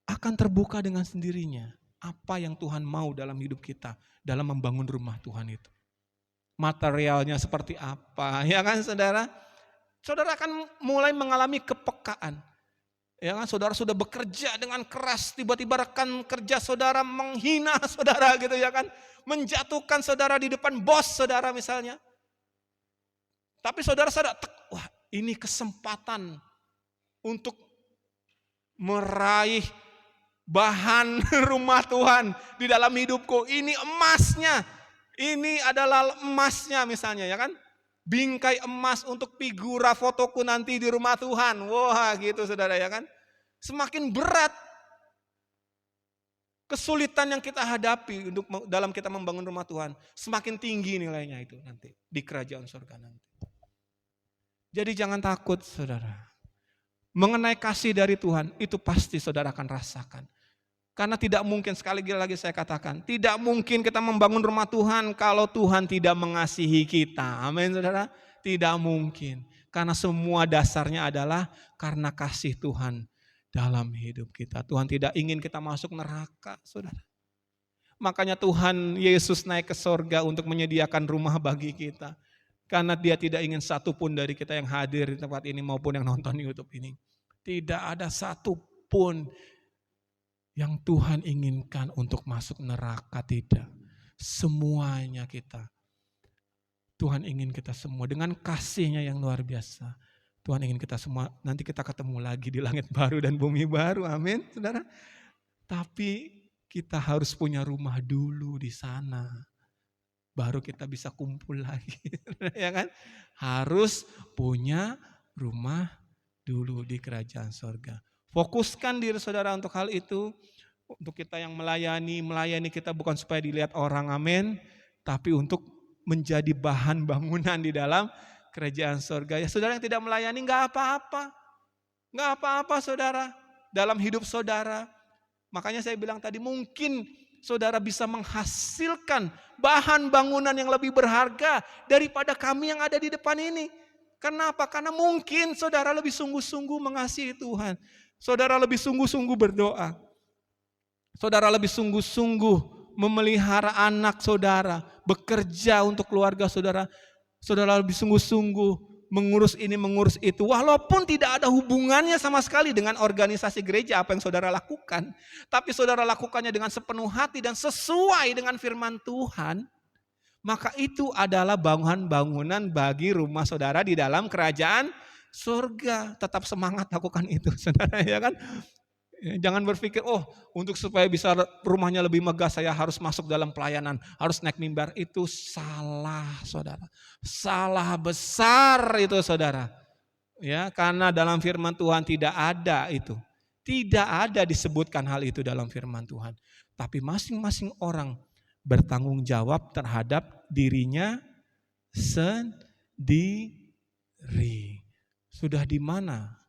akan terbuka dengan sendirinya. Apa yang Tuhan mau dalam hidup kita, dalam membangun rumah Tuhan itu. Materialnya seperti apa, ya kan saudara? Saudara akan mulai mengalami kepekaan. Ya kan, saudara sudah bekerja dengan keras, tiba-tiba rekan kerja saudara menghina saudara gitu ya kan. Menjatuhkan saudara di depan bos saudara misalnya. Tapi saudara sadar, wah ini kesempatan untuk meraih bahan rumah Tuhan di dalam hidupku. Ini emasnya. Ini adalah emasnya misalnya ya kan. Bingkai emas untuk figura fotoku nanti di rumah Tuhan. Wah gitu saudara ya kan. Semakin berat kesulitan yang kita hadapi untuk dalam kita membangun rumah Tuhan. Semakin tinggi nilainya itu nanti di kerajaan surga nanti. Jadi jangan takut saudara. Mengenai kasih dari Tuhan itu pasti saudara akan rasakan. Karena tidak mungkin, sekali lagi saya katakan, tidak mungkin kita membangun rumah Tuhan kalau Tuhan tidak mengasihi kita. Amin saudara. Tidak mungkin. Karena semua dasarnya adalah karena kasih Tuhan dalam hidup kita. Tuhan tidak ingin kita masuk neraka saudara. Makanya Tuhan Yesus naik ke sorga untuk menyediakan rumah bagi kita. Karena dia tidak ingin satupun dari kita yang hadir di tempat ini maupun yang nonton di YouTube ini. Tidak ada satupun yang Tuhan inginkan untuk masuk neraka, tidak. Semuanya kita. Tuhan ingin kita semua dengan kasih-Nya yang luar biasa. Tuhan ingin kita semua, nanti kita ketemu lagi di langit baru dan bumi baru, amin saudara. Tapi kita harus punya rumah dulu di sana. Baru kita bisa kumpul lagi, ya kan? Harus punya rumah dulu di kerajaan sorga. Fokuskan diri saudara untuk hal itu. Untuk kita yang melayani kita bukan supaya dilihat orang, amin. Tapi untuk menjadi bahan bangunan di dalam kerajaan sorga. Ya saudara yang tidak melayani gak apa-apa. Gak apa-apa saudara. Dalam hidup saudara. Makanya saya bilang tadi mungkin saudara bisa menghasilkan bahan bangunan yang lebih berharga daripada kami yang ada di depan ini. Kenapa? Karena mungkin saudara lebih sungguh-sungguh mengasihi Tuhan. Saudara lebih sungguh-sungguh berdoa. Saudara lebih sungguh-sungguh memelihara anak saudara. Bekerja untuk keluarga saudara. Saudara lebih sungguh-sungguh mengurus ini, mengurus itu. Walaupun tidak ada hubungannya sama sekali dengan organisasi gereja apa yang saudara lakukan. Tapi saudara lakukannya dengan sepenuh hati dan sesuai dengan firman Tuhan. Maka itu adalah bangunan bagi rumah saudara di dalam kerajaan surga. Tetap semangat lakukan itu saudara ya kan. Jangan berpikir, oh untuk supaya bisa rumahnya lebih megah saya harus masuk dalam pelayanan, harus naik mimbar. Itu salah saudara. Salah besar itu saudara. Ya, karena dalam firman Tuhan tidak ada itu. Tidak ada disebutkan hal itu dalam firman Tuhan. Tapi masing-masing orang bertanggung jawab terhadap dirinya sendiri. Sudah di mana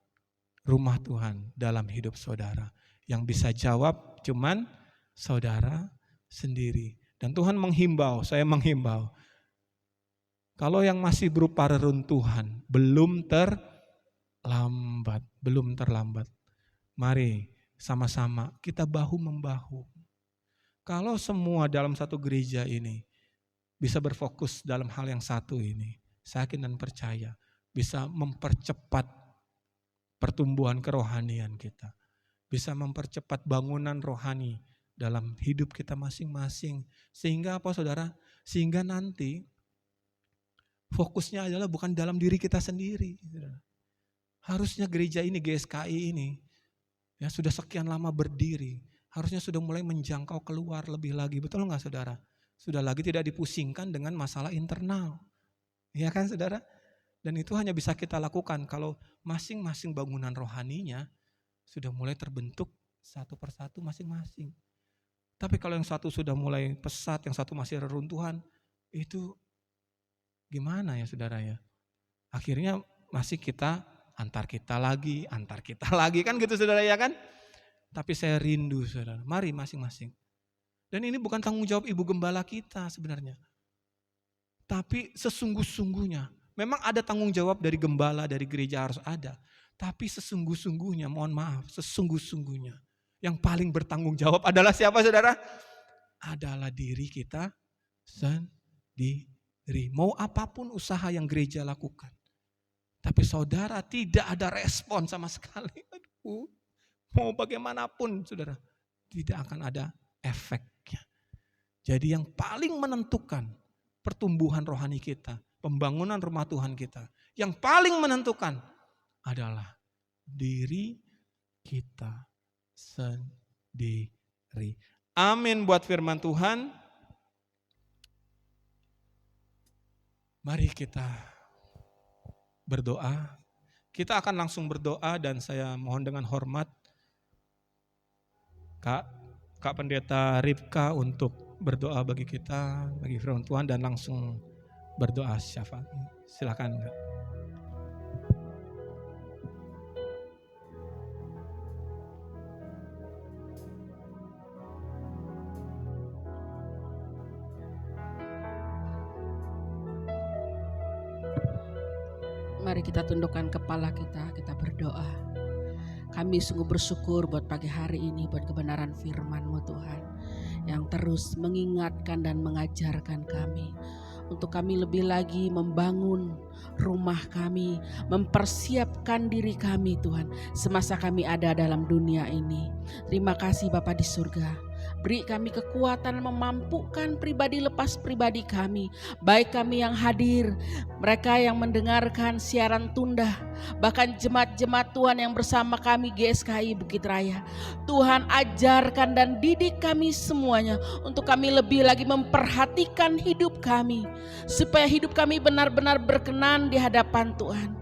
rumah Tuhan dalam hidup saudara? Yang bisa jawab cuman saudara sendiri. Dan Tuhan menghimbau, saya menghimbau. Kalau yang masih berupa reruntuhan, belum terlambat. Mari sama-sama kita bahu-membahu. Kalau semua dalam satu gereja ini bisa berfokus dalam hal yang satu ini, saya yakin dan percaya bisa mempercepat pertumbuhan kerohanian kita. Bisa mempercepat bangunan rohani dalam hidup kita masing-masing. Sehingga apa saudara? Sehingga nanti fokusnya adalah bukan dalam diri kita sendiri. Harusnya gereja ini, GSKI ini, ya sudah sekian lama berdiri. Harusnya sudah mulai menjangkau keluar lebih lagi. Betul nggak saudara? Sudah lagi tidak dipusingkan dengan masalah internal. Ya kan saudara? Dan itu hanya bisa kita lakukan kalau masing-masing bangunan rohaninya sudah mulai terbentuk satu persatu masing-masing. Tapi kalau yang satu sudah mulai pesat, yang satu masih reruntuhan, itu gimana ya saudara ya? Akhirnya masih antar kita lagi kan gitu saudara ya kan? Tapi saya rindu saudara, mari masing-masing. Dan ini bukan tanggung jawab ibu gembala kita sebenarnya. Tapi sesungguh-sungguhnya, memang ada tanggung jawab dari gembala, dari gereja harus ada. Tapi sesungguh-sungguhnya, mohon maaf, sesungguh-sungguhnya. Yang paling bertanggung jawab adalah siapa saudara? Adalah diri kita sendiri. Mau apapun usaha yang gereja lakukan. Tapi saudara tidak ada respon sama sekali. Aduh, mau bagaimanapun saudara, tidak akan ada efeknya. Jadi yang paling menentukan pertumbuhan rohani kita, pembangunan rumah Tuhan kita, yang paling menentukan adalah diri kita sendiri. Amin buat firman Tuhan. Mari kita berdoa. Kita akan langsung berdoa dan saya mohon dengan hormat Kak Pendeta Ripka untuk berdoa bagi kita, bagi firman Tuhan dan langsung berdoa syafaat. Silakan Kak. Mari kita tundukkan kepala kita berdoa. Kami sungguh bersyukur buat pagi hari ini, buat kebenaran firman-Mu Tuhan, yang terus mengingatkan dan mengajarkan kami, untuk kami lebih lagi membangun rumah kami, mempersiapkan diri kami Tuhan, semasa kami ada dalam dunia ini. Terima kasih Bapa di surga. Beri kami kekuatan memampukan pribadi lepas pribadi kami, baik kami yang hadir, mereka yang mendengarkan siaran tunda, bahkan jemaat-jemaat Tuhan yang bersama kami GSKI Bukit Raya. Tuhan ajarkan dan didik kami semuanya untuk kami lebih lagi memperhatikan hidup kami, supaya hidup kami benar-benar berkenan di hadapan Tuhan.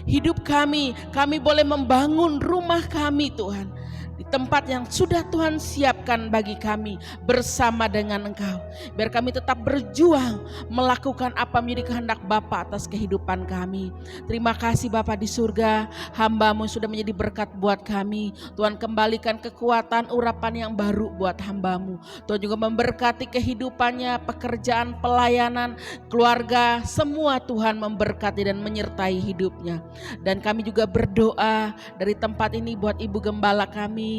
Hidup kami boleh membangun rumah kami Tuhan, di tempat yang sudah Tuhan siapkan bagi kami bersama dengan Engkau. Biar kami tetap berjuang melakukan apa menjadi kehendak Bapa atas kehidupan kami. Terima kasih Bapa di surga, hamba-Mu sudah menjadi berkat buat kami. Tuhan kembalikan kekuatan urapan yang baru buat hamba-Mu. Tuhan juga memberkati kehidupannya, pekerjaan, pelayanan, keluarga, semua Tuhan memberkati dan menyertai hidupnya. Dan kami juga berdoa dari tempat ini buat Ibu Gembala kami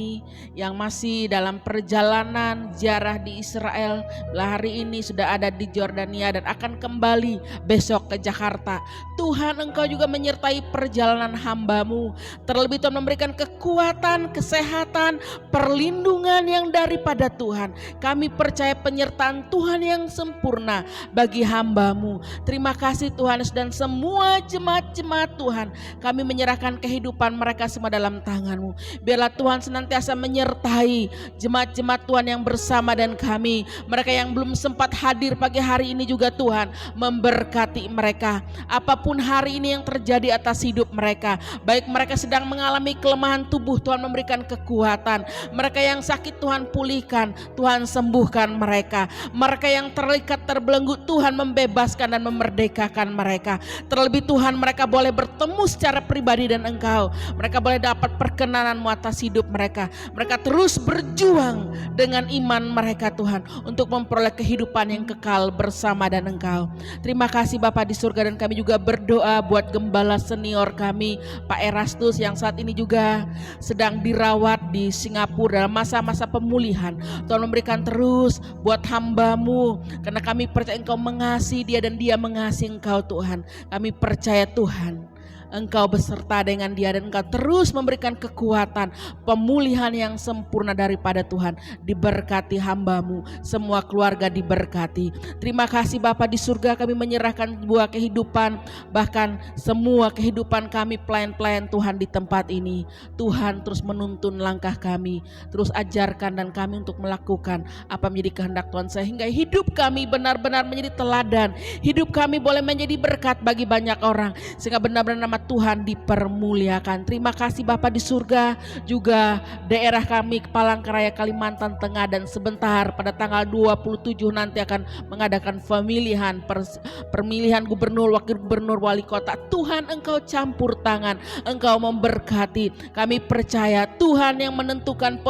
yang masih dalam perjalanan ziarah di Israel. Hari ini sudah ada di Jordania dan akan kembali besok ke Jakarta. Tuhan Engkau juga menyertai perjalanan hamba-Mu. Terlebih Tuhan memberikan kekuatan, kesehatan, perlindungan yang daripada Tuhan. Kami percaya penyertaan Tuhan yang sempurna bagi hamba-Mu. Terima kasih Tuhan, dan semua jemaat-jemaat Tuhan, kami menyerahkan kehidupan mereka semua dalam tangan-Mu. Biarlah Tuhan senantiasa senantiasa menyertai jemaat-jemaat Tuhan yang bersama dan kami. Mereka yang belum sempat hadir pagi hari ini juga Tuhan, memberkati mereka. Apapun hari ini yang terjadi atas hidup mereka, baik mereka sedang mengalami kelemahan tubuh, Tuhan memberikan kekuatan. Mereka yang sakit Tuhan pulihkan, Tuhan sembuhkan mereka. Mereka yang terikat terbelenggu, Tuhan membebaskan dan memerdekakan mereka. Terlebih Tuhan, mereka boleh bertemu secara pribadi dan Engkau. Mereka boleh dapat perkenanan-Mu atas hidup mereka. Mereka terus berjuang dengan iman mereka Tuhan, untuk memperoleh kehidupan yang kekal bersama dan Engkau. Terima kasih Bapa di surga, dan kami juga berdoa buat gembala senior kami Pak Erastus yang saat ini juga sedang dirawat di Singapura dalam masa-masa pemulihan. Tuhan memberikan terus buat hamba-Mu, karena kami percaya Engkau mengasihi dia dan dia mengasihi Engkau Tuhan. Kami percaya Tuhan, Engkau beserta dengan dia dan Engkau terus memberikan kekuatan, pemulihan yang sempurna daripada Tuhan. Diberkati hamba-Mu, semua keluarga diberkati. Terima kasih Bapa di surga, kami menyerahkan buah kehidupan, bahkan semua kehidupan kami pelayan-pelayan Tuhan di tempat ini. Tuhan terus menuntun langkah kami, terus ajarkan dan kami untuk melakukan apa menjadi kehendak Tuhan, sehingga hidup kami benar-benar menjadi teladan. Hidup kami boleh menjadi berkat bagi banyak orang, sehingga benar-benar nama Tuhan dipermuliakan. Terima kasih Bapa di surga, juga daerah kami Palangkaraya, Kalimantan Tengah, dan sebentar pada tanggal 27 nanti akan mengadakan pemilihan gubernur, wakil gubernur, wali kota. Tuhan Engkau campur tangan, Engkau memberkati. Kami percaya Tuhan yang menentukan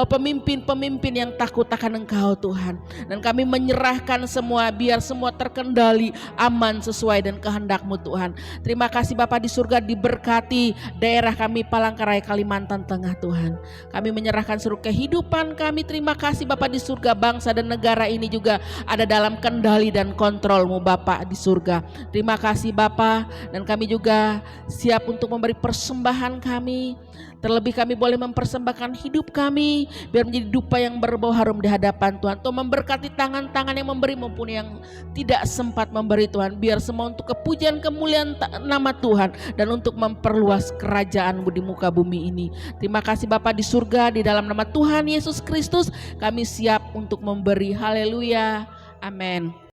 pemimpin-pemimpin yang takut akan Engkau Tuhan, dan kami menyerahkan semua biar semua terkendali aman sesuai dan kehendak-Mu Tuhan. Terima kasih Bapa di surga, diberkati daerah kami Palangkaraya, Kalimantan Tengah Tuhan. Kami menyerahkan seluruh kehidupan kami. Terima kasih Bapa di surga, bangsa dan negara ini juga ada dalam kendali dan kontrol-Mu Bapa di surga. Terima kasih Bapa, dan kami juga siap untuk memberi persembahan kami. Terlebih kami boleh mempersembahkan hidup kami biar menjadi dupa yang berbau harum di hadapan Tuhan. Tuhan memberkati tangan-tangan yang memberi maupun yang tidak sempat memberi Tuhan. Biar semua untuk kepujian kemuliaan nama Tuhan dan untuk memperluas kerajaan-Mu di muka bumi ini. Terima kasih Bapa di surga, di dalam nama Tuhan Yesus Kristus kami siap untuk memberi. Haleluya. Amin.